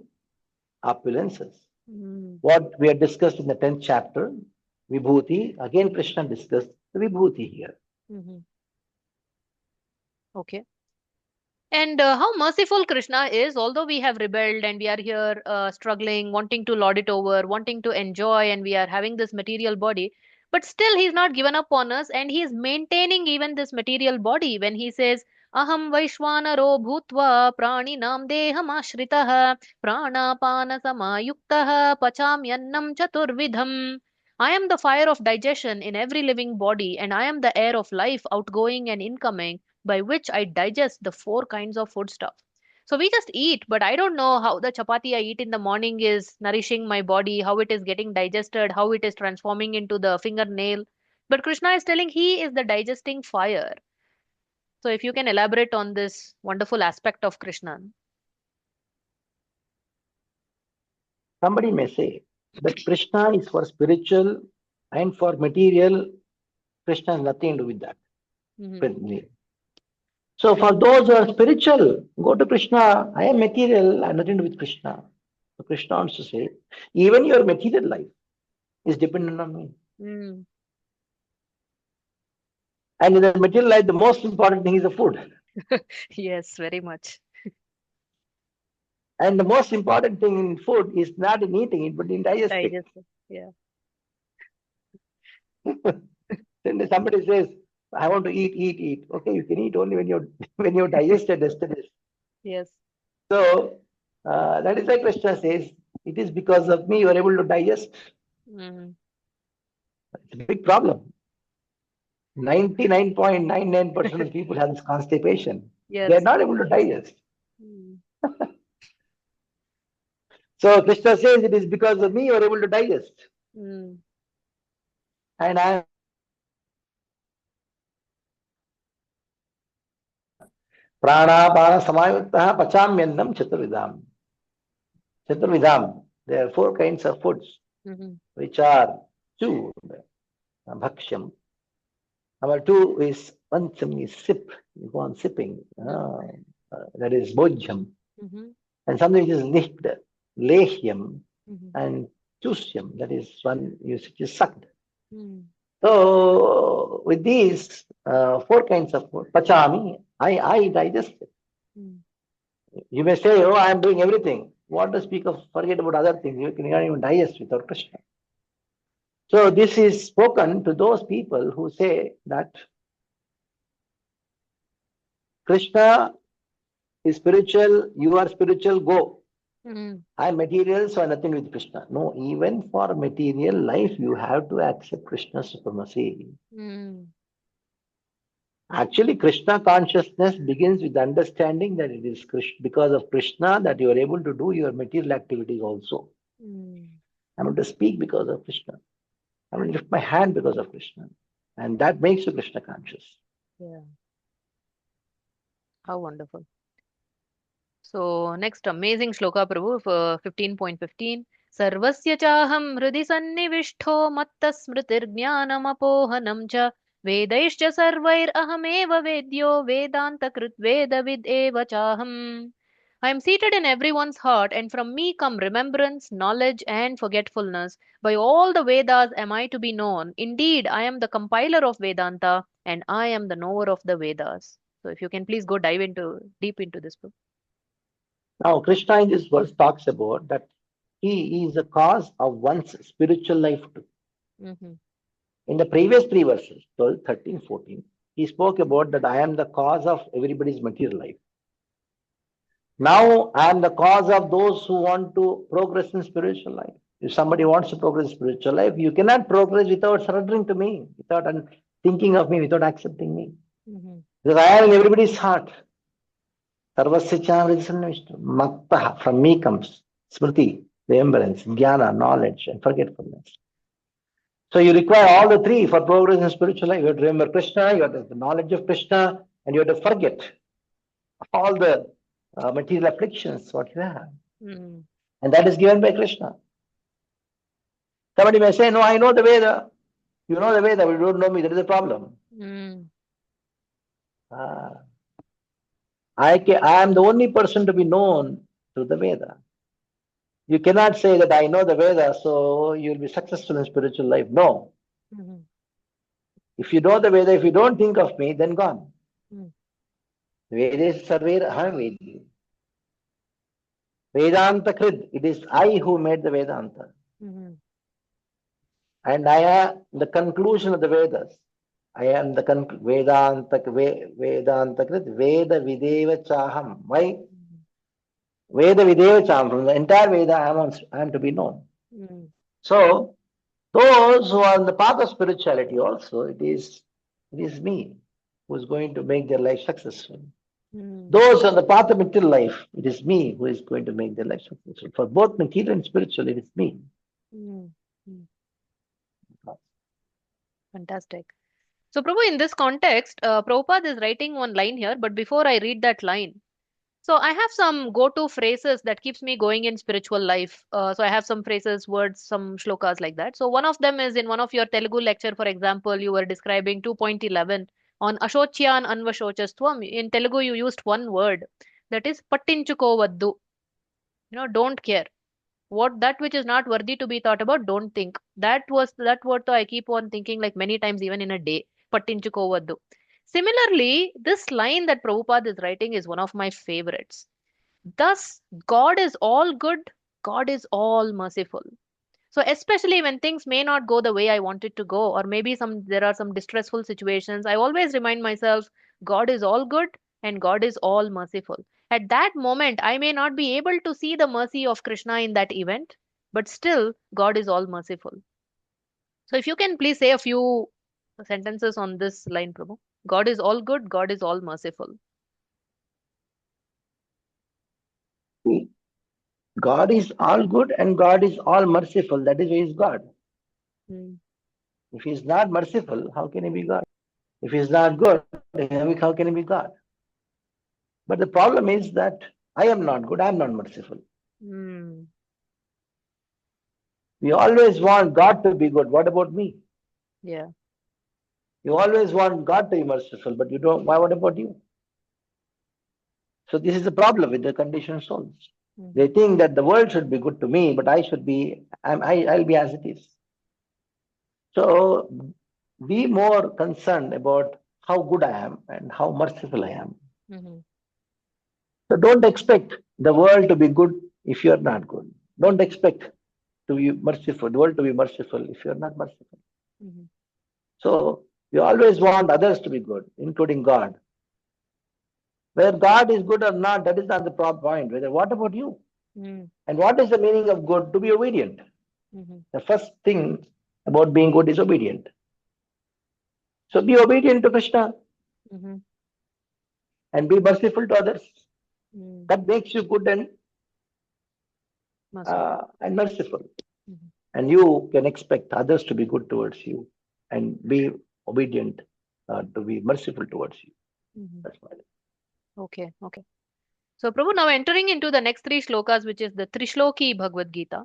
Speaker 2: opulences.
Speaker 1: Mm.
Speaker 2: What we have discussed in the 10th chapter, Vibhuti, again Krishna discussed the Vibhuti here.
Speaker 1: Mm-hmm. Okay. And how merciful Krishna is, although we have rebelled and we are here struggling, wanting to lord it over, wanting to enjoy, and we are having this material body, but still He's not given up on us and He is maintaining even this material body when He says, Aham Vaishwanaro Bhutva Praninam Deham Ashritah Pranapana Samayuktah Pachamyannam Chaturvidham. I am the fire of digestion in every living body, and I am the air of life outgoing and incoming by which I digest the four kinds of food stuff. So we just eat, but I don't know how the chapati I eat in the morning is nourishing my body, how it is getting digested, how it is transforming into the fingernail. But Krishna is telling He is the digesting fire. So if you can elaborate on this wonderful aspect of Krishna.
Speaker 2: Somebody may say that Krishna is for spiritual and for material. Krishna has nothing to do with that.
Speaker 1: Hmm.
Speaker 2: With me. So for those who are spiritual, go to Krishna. I am material, I have nothing to do with Krishna. So Krishna wants to say, even your material life is dependent on me.
Speaker 1: Mm.
Speaker 2: And in the material life, the most important thing is the food.
Speaker 1: Yes, very much.
Speaker 2: And the most important thing in food is not in eating it, but in digesting.
Speaker 1: Digestive. Yeah.
Speaker 2: Then somebody says, I want to eat. Okay, you can eat only when you when you digested yesterday's.
Speaker 1: Yes.
Speaker 2: So that is why Krishna says, it is because of me you are able to digest.
Speaker 1: Mm.
Speaker 2: It's a big problem. 99.99% of people have this constipation. They are
Speaker 1: Yes.
Speaker 2: not able to digest.
Speaker 1: Mm.
Speaker 2: So Krishna says it is because of me you are able to digest.
Speaker 1: Mm.
Speaker 2: And I pranapana samayuktah pachamyannam chaturvidam. Chaturvidam. There are four kinds of foods,
Speaker 1: Mm-hmm.
Speaker 2: which are two, bhaksham. Number two is pancham is sip. You go on sipping. That is bhojyam.
Speaker 1: Mm-hmm.
Speaker 2: And something which is nihdha, lehyam,
Speaker 1: Mm-hmm.
Speaker 2: and chusyam. That is one which is sucked.
Speaker 1: Mm.
Speaker 2: So with these four kinds of food, pachami, I digest it.
Speaker 1: Mm.
Speaker 2: You may say, oh, I am doing everything. What to speak of, forget about other things. You cannot even digest without Krishna. So this is spoken to those people who say that Krishna is spiritual, you are spiritual, go.
Speaker 1: Mm.
Speaker 2: I am material, so I have nothing with Krishna. No, even for material life, you have to accept Krishna's supremacy.
Speaker 1: Mm.
Speaker 2: Actually, Krishna consciousness begins with the understanding that it is because of Krishna that you are able to do your material activities also.
Speaker 1: Mm.
Speaker 2: I'm able to speak because of Krishna. I'm able to lift my hand because of Krishna. And that makes you Krishna conscious.
Speaker 1: Yeah. How wonderful. So next amazing shloka Prabhu for 15.15. Sarvasya chaham hृदि सन्निविष्टो मत्तस्मृतिर्ज्ञानमपोहनं च वेदैश्च सर्वैरहमेव वेद्यो वेदान्तकृत् वेदविद् एव चाहम्. I am seated in everyone's heart, and from me come remembrance, knowledge, and forgetfulness. By all the Vedas am I to be known. Indeed, I am the compiler of Vedanta, and I am the knower of the Vedas. So, if you can please go dive into deep into this book.
Speaker 2: Now, Krishna in this verse talks about that he is the cause of one's spiritual life too.
Speaker 1: Mm-hmm.
Speaker 2: In the previous three verses, 12, 13, 14, he spoke about that I am the cause of everybody's material life. Now I am the cause of those who want to progress in spiritual life. If somebody wants to progress in spiritual life, you cannot progress without surrendering to me, without thinking of me, without accepting me.
Speaker 1: Mm-hmm.
Speaker 2: Because I am in everybody's heart. Sarvasya Vishnu. Matta, from me comes smriti, remembrance, jnana, knowledge, and forgetfulness. So you require all the three for progress in spiritual life. You have to remember Krishna, you have the knowledge of Krishna, and you have to forget all the material afflictions what you have.
Speaker 1: Mm-hmm.
Speaker 2: And that is given by Krishna. Somebody may say, no, I know the Veda. You know the Veda, but you don't know me. That is the problem.
Speaker 1: Mm-hmm.
Speaker 2: Ah, I am the only person to be known through the Veda. You cannot say that I know the Veda, so you'll be successful in spiritual life. No.
Speaker 1: Mm-hmm.
Speaker 2: If you know the Veda, if you don't think of me, then gone.
Speaker 1: Mm-hmm.
Speaker 2: Vedes sarver aham vedi. Vedanta krid. It is I who made the Vedanta.
Speaker 1: Mm-hmm.
Speaker 2: And I am the conclusion of the Vedas. I am the Vedanta krid. Veda videva chaham. Why? Veda videva chaham. From the entire Veda, I am to be known.
Speaker 1: Mm-hmm.
Speaker 2: So, those who are on the path of spirituality also, it is me who is going to make their life successful.
Speaker 1: Mm-hmm.
Speaker 2: Those on the path of material life, it is me who is going to make their life successful. For both material and spiritual, it is me.
Speaker 1: Mm-hmm. Fantastic. So, Prabhu, in this context, Prabhupada is writing one line here, but before I read that line, so I have some go-to phrases that keeps me going in spiritual life. So I have some phrases, words, some shlokas like that. So one of them is in one of your Telugu lecture, for example, you were describing 2.11 on Ashocyan Anvashocastvam. In Telugu, you used one word that is pattinchukovaddu. Don't care. What that which is not worthy to be thought about, don't think. That word though I keep on thinking like many times even in a day. Pattinchukovaddu. Similarly, this line that Prabhupada is writing is one of my favorites. Thus, God is all good, God is all merciful. So, especially when things may not go the way I want it to go, or maybe there are some distressful situations, I always remind myself, God is all good and God is all merciful. At that moment, I may not be able to see the mercy of Krishna in that event, but still, God is all merciful. So, if you can please say a few sentences on this line, Prabhu. God is all good, God is all merciful.
Speaker 2: See, God is all good and God is all merciful. That is why He is God.
Speaker 1: Hmm.
Speaker 2: If He is not merciful, how can He be God? If He is not good, how can He be God? But the problem is that I am not good, I am not merciful.
Speaker 1: Hmm.
Speaker 2: We always want God to be good. What about me?
Speaker 1: Yeah.
Speaker 2: You always want God to be merciful, but you don't. Why? What about you? So this is the problem with the conditioned souls. They
Speaker 1: Hmm.
Speaker 2: think that the world should be good to me, but I should be. I'll be as it is. So be more concerned about how good I am and how merciful I am.
Speaker 1: Hmm.
Speaker 2: So don't expect the world to be good if you're not good. Don't expect to be merciful, the world to be merciful if you're not merciful.
Speaker 1: Hmm.
Speaker 2: So you always want others to be good, including God. Whether God is good or not, that is not the point. Whether what about you?
Speaker 1: Hmm.
Speaker 2: And what is the meaning of good? To be obedient.
Speaker 1: Hmm.
Speaker 2: The first thing about being good is obedient. So be obedient to Krishna
Speaker 1: Hmm.
Speaker 2: and be merciful to others.
Speaker 1: Mm,
Speaker 2: That makes you good
Speaker 1: merciful.
Speaker 2: and merciful.
Speaker 1: Mhm,
Speaker 2: And you can expect others to be good towards you and be obedient to be merciful towards you.
Speaker 1: mhm.
Speaker 2: That's why.
Speaker 1: Okay, okay. So, Prabhu, now entering into the next three shlokas, which is the Trishloki Bhagavad Gita.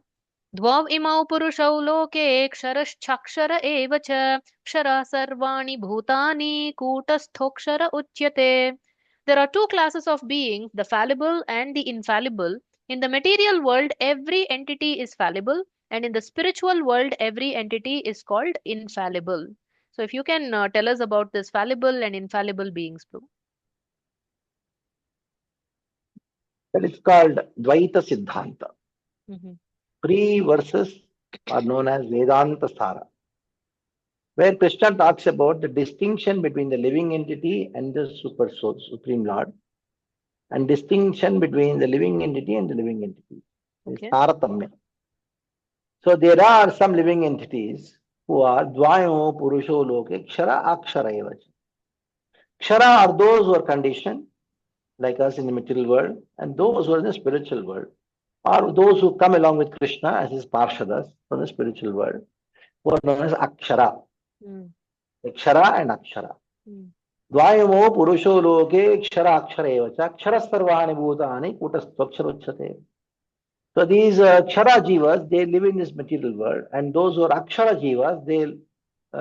Speaker 1: Dvav imau purushau loke ksharashchakshara eva cha kshara sarvani bhutani kutasthokshara uchyate. There are two classes of beings, the fallible and the infallible. In the material world, every entity is fallible, and in the spiritual world, every entity is called infallible. So, if you can tell us about this fallible and infallible beings, Prabhu.
Speaker 2: That is called Dvaita Siddhanta.
Speaker 1: Mm-hmm.
Speaker 2: Three verses are known as Vedanta Sara, where Krishna talks about the distinction between the living entity and the super soul, Supreme Lord, and distinction between the living entity and the living entity. It's
Speaker 1: Okay.
Speaker 2: Taratamya. So there are some living entities who are Dvayo Purusho Loke Kshara Akshara Evacha. Kshara are those who are conditioned, like us in the material world, and those who are in the spiritual world, or those who come along with Krishna as his Parshadas from the spiritual world, who are known as Akshara.
Speaker 1: Mm,
Speaker 2: Akshara and Akshara.
Speaker 1: mm,
Speaker 2: Dvayamo Purusho Loke Kshara Akshara Evacha Kshara Sarvani Bhutani Kutasthakshara Uchate. So these Kshara Jivas, they live in this material world, and those who are Akshara Jivas, they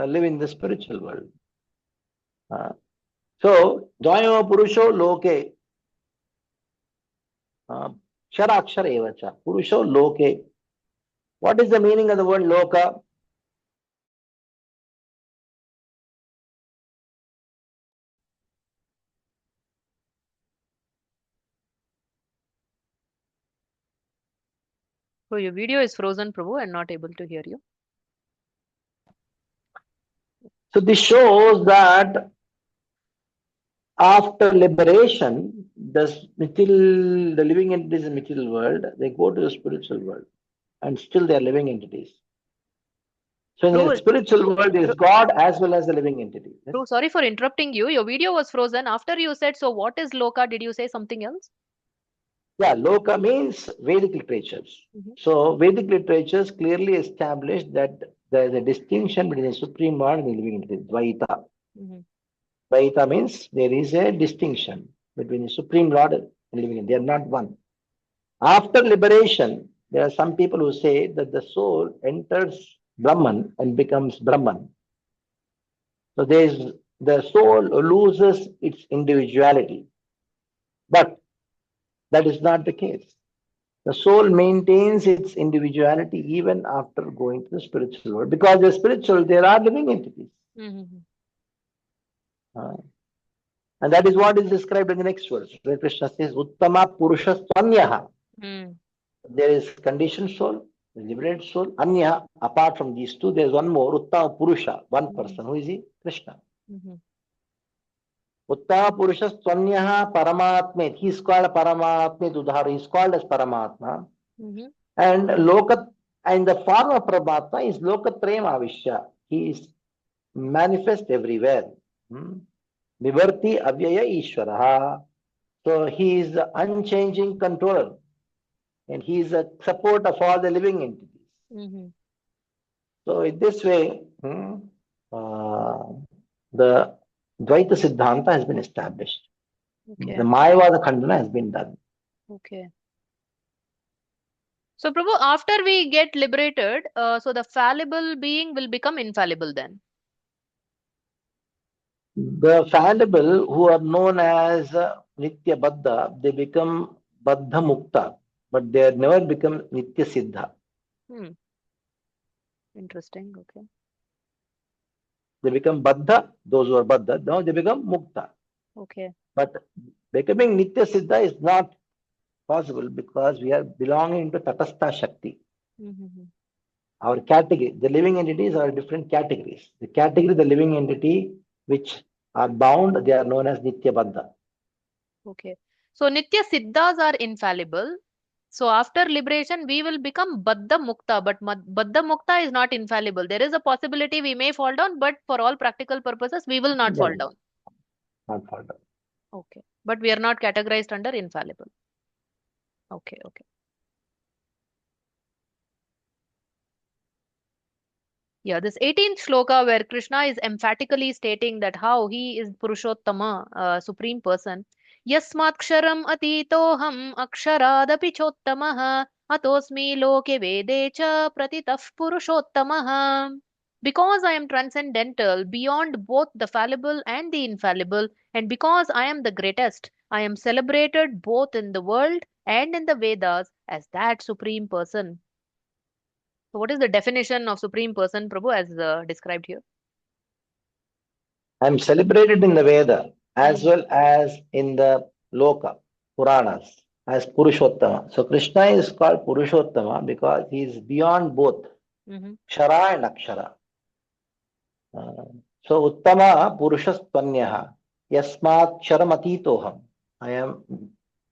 Speaker 2: live in the spiritual world. Uh, so, Dvayamo Purusho Loke Kshara Akshara Evacha Purusho Loke. What is the meaning of the word Loka?
Speaker 1: so your video is frozen, Prabhu, and not able to hear you.
Speaker 2: So this shows that after liberation, the living entities in the material world, they go to the spiritual world, and still they are living entities. So in the
Speaker 1: Prabhu,
Speaker 2: spiritual world, there is God as well as the living entity. Yes?
Speaker 1: Prabhu, sorry for interrupting you. Your video was frozen. After you said, so what is Loka? Did you say something else?
Speaker 2: Yeah, Loka means Vedic literatures.
Speaker 1: Hmm.
Speaker 2: So Vedic literatures clearly establish that there is a distinction between the supreme Lord and the living entity, Dvaita.
Speaker 1: Mm-hmm.
Speaker 2: Dvaita means there is a distinction between the Supreme Lord and living entity. They are not one. After liberation, there are some people who say that the soul enters Brahman and becomes Brahman. So the soul loses its individuality. But that is not the case. The soul maintains its individuality even after going to the spiritual world. Because the spiritual, there are living entities.
Speaker 1: Mm-hmm.
Speaker 2: Uh, and that is what is described in the next verse, where Krishna says, Uttama Purusha Swanyaha.
Speaker 1: Mm-hmm.
Speaker 2: There is conditioned soul, the liberated soul, Anya. Apart from these two, there is one more, Uttama Purusha, one person. Who is he? Krishna.
Speaker 1: Mm-hmm.
Speaker 2: Uttama Purusha Swanyaha Paramatma. He is called Paramatma Udhara. He is called as Paramatma.
Speaker 1: Mm-hmm.
Speaker 2: And Lokat, and the form of Paramatma is Lokatrayam Avishya. He is manifest everywhere. Vivarti Avyaya Ishvaraha. So he is the unchanging controller. And he is a support of all the living entities.
Speaker 1: Mm-hmm.
Speaker 2: So in this way, uh, the Dvaita Siddhanta has been established. The
Speaker 1: Okay.
Speaker 2: Mayavada Khandana has been done.
Speaker 1: Okay. So, Prabhu, after we get liberated, so the fallible being will become infallible then.
Speaker 2: The fallible who are known as Nitya Baddha, they become Baddha Mukta, but they have never become Nitya Siddha.
Speaker 1: Hmm. Interesting. Okay.
Speaker 2: They become Baddha, those who are Baddha, now they become Mukta.
Speaker 1: Okay.
Speaker 2: But becoming Nitya Siddha is not possible because we are belonging to Tatastha Shakti.
Speaker 1: Mm-hmm.
Speaker 2: Our category, the living entities are different categories. The category, the living entity which are bound, they are known as Nitya Baddha.
Speaker 1: Okay. So Nitya Siddhas are infallible. So after liberation, we will become Baddha Mukta, but Baddha Mukta is not infallible. There is a possibility we may fall down, but for all practical purposes, we will not fall
Speaker 2: Yeah,
Speaker 1: down.
Speaker 2: not further.
Speaker 1: Okay. But we are not categorized under infallible. Okay. Okay. Yeah, this 18th shloka where Krishna is emphatically stating that how he is Purushottama, supreme person. Yasmat ksharam atitoham aksharaadapi chottamah atosmi loke vede cha pratitah purushottamah. Because I am transcendental, beyond both the fallible and the infallible, and because I am the greatest, I am celebrated both in the world and in the Vedas as that supreme person. So, what is the definition of supreme person, Prabhu, as described here?
Speaker 2: I am celebrated in the Veda as
Speaker 1: Mm-hmm.
Speaker 2: well as in the Loka, Puranas, as Purushottama. So Krishna is called Purushottama because he is beyond both
Speaker 1: Mm-hmm.
Speaker 2: Kshara and Akshara. Uh, so Uttama Purushastvanyaha Yasmat Ksharam I am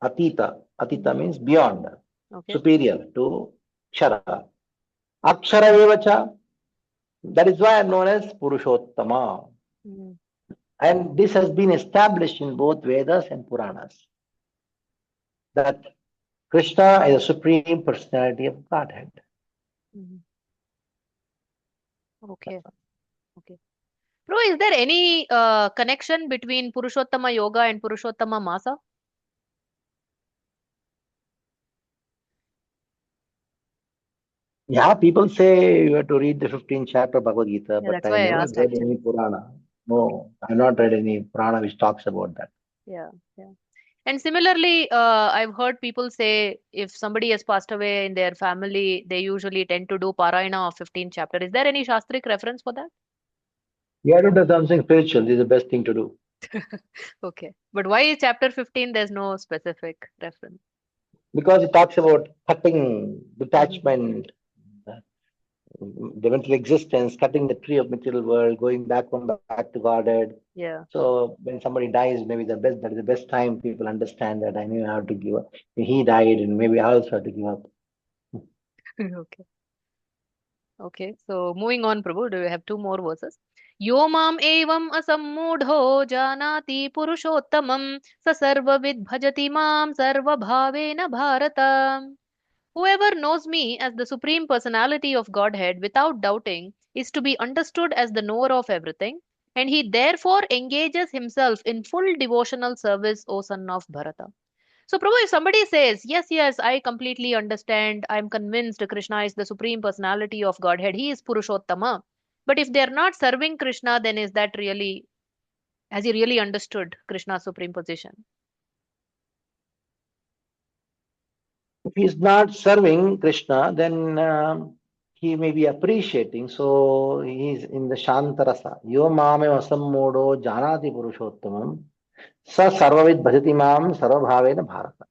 Speaker 2: Atita. Atita
Speaker 1: Mm-hmm.
Speaker 2: means beyond,
Speaker 1: Okay.
Speaker 2: superior to Kshara. Akshara Evacha. That is why I am known as Purushottama.
Speaker 1: Mm-hmm.
Speaker 2: And this has been established in both Vedas and Puranas that Krishna is a supreme personality of Godhead.
Speaker 1: Mm-hmm. Okay. Okay. Prabhu, is there any connection between Purushottama Yoga and Purushottama Masa?
Speaker 2: Yeah, people say you have to read the 15th chapter of Bhagavad Gita,
Speaker 1: Yeah,
Speaker 2: but
Speaker 1: that's
Speaker 2: I
Speaker 1: why I
Speaker 2: never
Speaker 1: asked
Speaker 2: read any
Speaker 1: actually.
Speaker 2: Purana. No, I have not read any Purana which talks about that.
Speaker 1: Yeah. Yeah. And similarly, I've heard people say if somebody has passed away in their family, they usually tend to do Parayana of 15th chapter. Is there any Shastric reference for that?
Speaker 2: You have to do something spiritual. This is the best thing to do
Speaker 1: Okay. But why chapter 15? There's no specific reference.
Speaker 2: because it talks about cutting
Speaker 1: Mm-hmm.
Speaker 2: detachment, the mental existence, cutting the tree of material world, going back from back to Godhead.
Speaker 1: Yeah.
Speaker 2: So when somebody dies, maybe that is the best time people understand that I knew I have to give up. He died, and maybe I also have to give up.
Speaker 1: Okay. Okay. So moving on, Prabhu, do you have two more verses? Yo mam evam asammudho janati purushottamam sa sarvavid bhajati mam sarva bhavena bharata. Whoever knows me as the Supreme Personality of Godhead without doubting is to be understood as the knower of everything. and he therefore engages himself in full devotional service, O son of Bharata. So, Prabhu, if somebody says, yes, yes, I completely understand, I'm convinced Krishna is the supreme personality of Godhead, he is Purushottama. But if they're not serving Krishna, then is that really, has he really understood Krishna's supreme position?
Speaker 2: If he's not serving Krishna, then he may be appreciating. So he's in the Shantarasa. Yo mame vasammodo janati purushottamam sa sarvavid bhajati mam sarvabhavena bharata.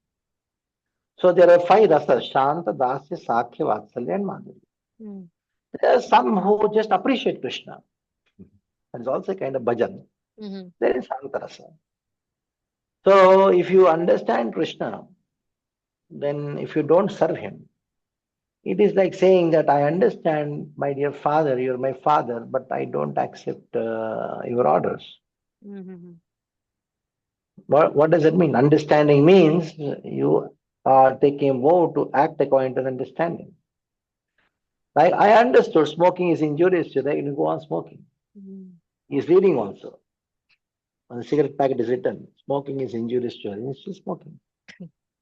Speaker 2: So there are five rasas: Shanta, Dasya, Sakhya, Vatsalya, and Madhurya.
Speaker 1: Mm.
Speaker 2: There are some who just appreciate Krishna. It's also a kind of bhajan.
Speaker 1: Mm-hmm.
Speaker 2: There is Shantarasa. So if you understand Krishna, then if you don't serve him, it is like saying that I understand, my dear father, you're my father, but I don't accept your orders.
Speaker 1: Mm-hmm.
Speaker 2: What does it mean? Understanding means you are taking a vow to act according to understanding. Like I understood smoking is injurious to you, you go on smoking.
Speaker 1: Mm-hmm.
Speaker 2: He's reading also. On the cigarette packet is written, smoking is injurious to you. He's still smoking.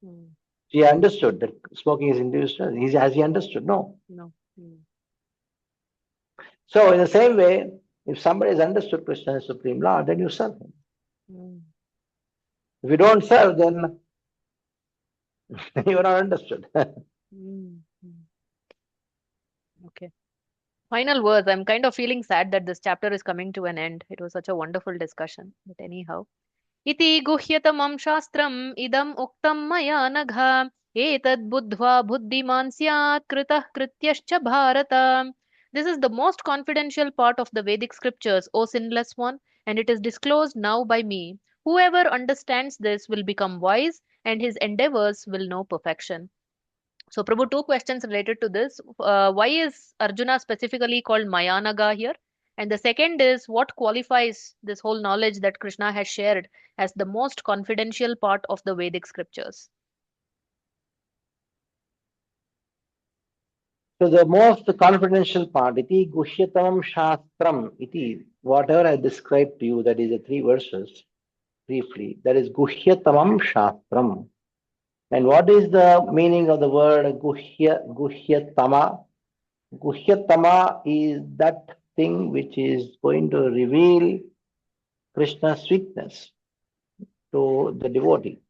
Speaker 1: Mm.
Speaker 2: He understood that smoking is injurious to you. Has he understood? No.
Speaker 1: No. Mm.
Speaker 2: So in the same way, if somebody has understood Krishna as Supreme Lord, then you serve him.
Speaker 1: Mm.
Speaker 2: If you don't serve, then you are not understood.
Speaker 1: Mm. Mm. Okay. Final words. I'm kind of feeling sad that this chapter is coming to an end. It was such a wonderful discussion. But anyhow. इति गुह्यतमं शास्त्रम् इदम् उक्तं मया नघ एतद् बुद्ध्वा बुद्धिमान् स्यात् कृतः कृत्यश्च Bharat. This is the most confidential part of the Vedic scriptures, O sinless one, and it is disclosed now by me. Whoever understands this will become wise, and his endeavors will know perfection. So, Prabhu, two questions related to this. Why is Arjuna specifically called Mayanaga here? And the second is, what qualifies this whole knowledge that Krishna has shared as the most confidential part of the Vedic scriptures?
Speaker 2: So the most confidential part, iti guhyatam shastram, iti, whatever I described to you, that is the three verses, briefly, that is guhyatamam shastram. And what is the meaning of the word guhyatama? Guhyatama is that thing which is going to reveal Krishna's sweetness to the devotee.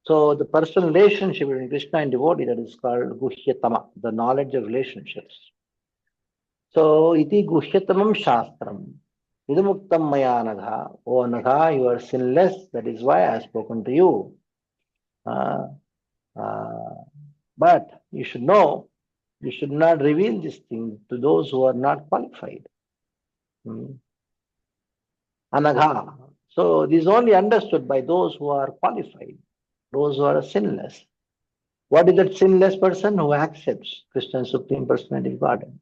Speaker 2: So the personal relationship between Krishna and devotee, that is called Guhyatama, the knowledge of relationships. So iti Guhyatamam Shastram. Idamuktam Maya Nagha. O Nagha, you are sinless. That is why I have spoken to you. Uh, uh, but you should know, you should not reveal this thing to those who are not qualified. Hmm. Anagha. So this is only understood by those who are qualified, those who are sinless. What is that sinless person? Who accepts Krishna's Supreme Personality of Godhead.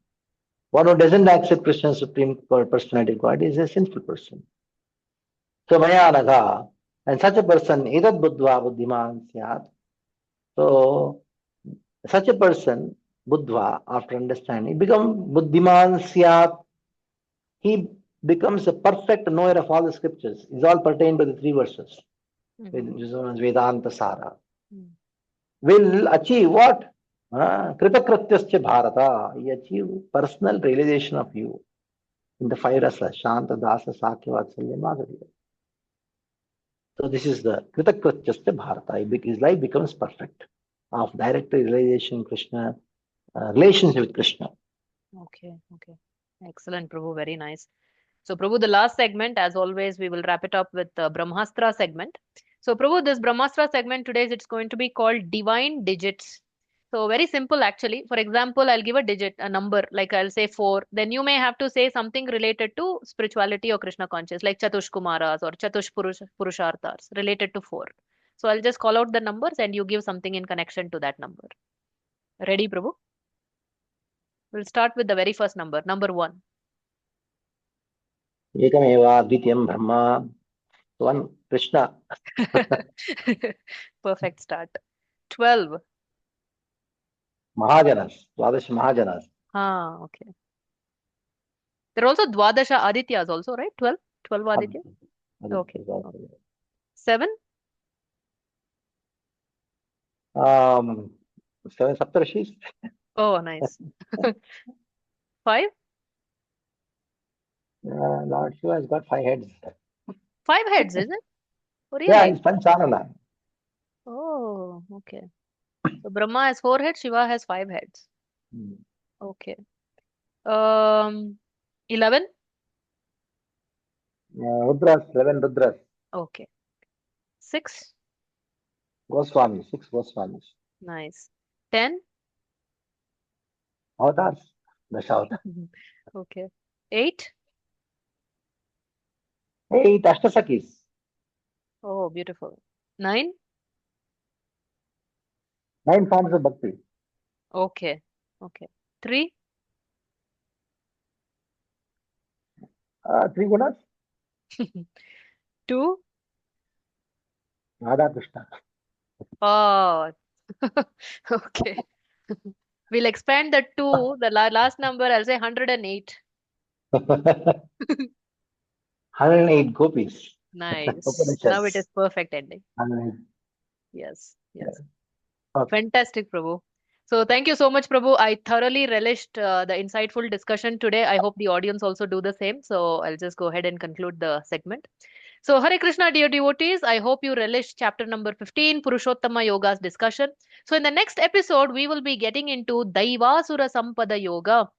Speaker 2: One who doesn't accept Krishna's Supreme Personality of God is a sinful person. So Maya Naga, and such a person, Edad Buddhva Buddhiman Syat. So such a person, Buddhva, after understanding, become Buddhiman Syat. He becomes a perfect knower of all the scriptures. It's all pertain to the three verses,
Speaker 1: Mhm.
Speaker 2: which is known as Vedanta Sara.
Speaker 1: Mm.
Speaker 2: Will achieve what? Kritakratyascha Bharata. He achieve personal realization of you in the five rasas, Shanta, Dasa, Sakya, Vatsalya, Madhurya. So this is the Kritakratyascha Bharata. His life becomes perfect of direct realization, Krishna, relationship with Krishna.
Speaker 1: Okay, okay. Excellent, Prabhu. Very nice. So, Prabhu, the last segment, as always, we will wrap it up with the Brahmastra segment. So, Prabhu, this Brahmastra segment today, it's going to be called Divine Digits. So, very simple actually. For example, I'll give a digit, a number, like I'll say 4. Then you may have to say something related to spirituality or Krishna conscious, like Chatush Kumaras or Purusharthas related to 4. So, I'll just call out the numbers and you give something in connection to that number. Ready, Prabhu? We'll start with the very first number, number 1.
Speaker 2: Ekameva Dvityam Brahma. One Krishna.
Speaker 1: Perfect start. 12.
Speaker 2: Mahajanas. Dwadash Mahajanas.
Speaker 1: Ah, okay. There are also Dwadasha Adityas also, right? 12? 12 Aditya?
Speaker 2: Aditya.
Speaker 1: Okay.
Speaker 2: Aditya is also
Speaker 1: Okay.
Speaker 2: there.
Speaker 1: 7?
Speaker 2: Um, seven Saptarshis.
Speaker 1: Oh, nice. 5?
Speaker 2: Lord Shiva has got 5 heads.
Speaker 1: 5 heads, is it? Oh,
Speaker 2: Yeah,
Speaker 1: really?
Speaker 2: he's Panchanana.
Speaker 1: Oh, okay. So Brahma has 4 heads, Shiva has 5 heads.
Speaker 2: Hmm.
Speaker 1: Okay. 11?
Speaker 2: Rudras, 11 Rudras.
Speaker 1: Okay. 6?
Speaker 2: Goswami, 6 Goswamis.
Speaker 1: Nice. 10?
Speaker 2: Avatars, Dashavatars.
Speaker 1: Okay. 8?
Speaker 2: 8 Ashtasakis.
Speaker 1: Oh, beautiful. 9?
Speaker 2: 9 forms of bhakti.
Speaker 1: Okay. Okay. 3?
Speaker 2: 3 Gunas.
Speaker 1: 2?
Speaker 2: Radha Krishna.
Speaker 1: Oh, okay. We'll expand the 2, the last number, I'll say 108.
Speaker 2: 108 gopis.
Speaker 1: Nice. Now it is
Speaker 2: Upanishads.
Speaker 1: perfect ending.
Speaker 2: 108.
Speaker 1: Yes.
Speaker 2: Yeah.
Speaker 1: Yes.
Speaker 2: Okay.
Speaker 1: Fantastic, Prabhu. So thank you so much, Prabhu. I thoroughly relished the insightful discussion today. I hope the audience also do the same. So I'll just go ahead and conclude the segment. So Hare Krishna, dear devotees. I hope you relished chapter number 15, Purushottama Yoga's discussion. So in the next episode, we will be getting into Daivasura Sampada Yoga,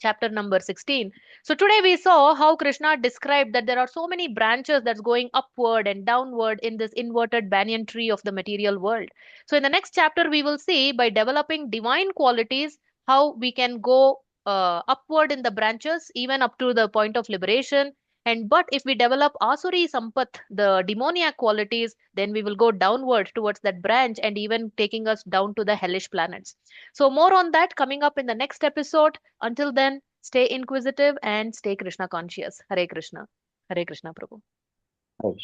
Speaker 1: chapter number 16. So today we saw how Krishna described that there are so many branches that's going upward and downward in this inverted banyan tree of the material world. So in the next chapter we will see, by developing divine qualities, how we can go upward in the branches even up to the point of liberation. And but if we develop asuri sampat, the demoniac qualities, then we will go downward towards that branch and even taking us down to the hellish planets. So more on that coming up in the next episode. Until then, stay inquisitive and stay Krishna conscious. Hare Krishna. Hare Krishna, Prabhu.
Speaker 2: Right.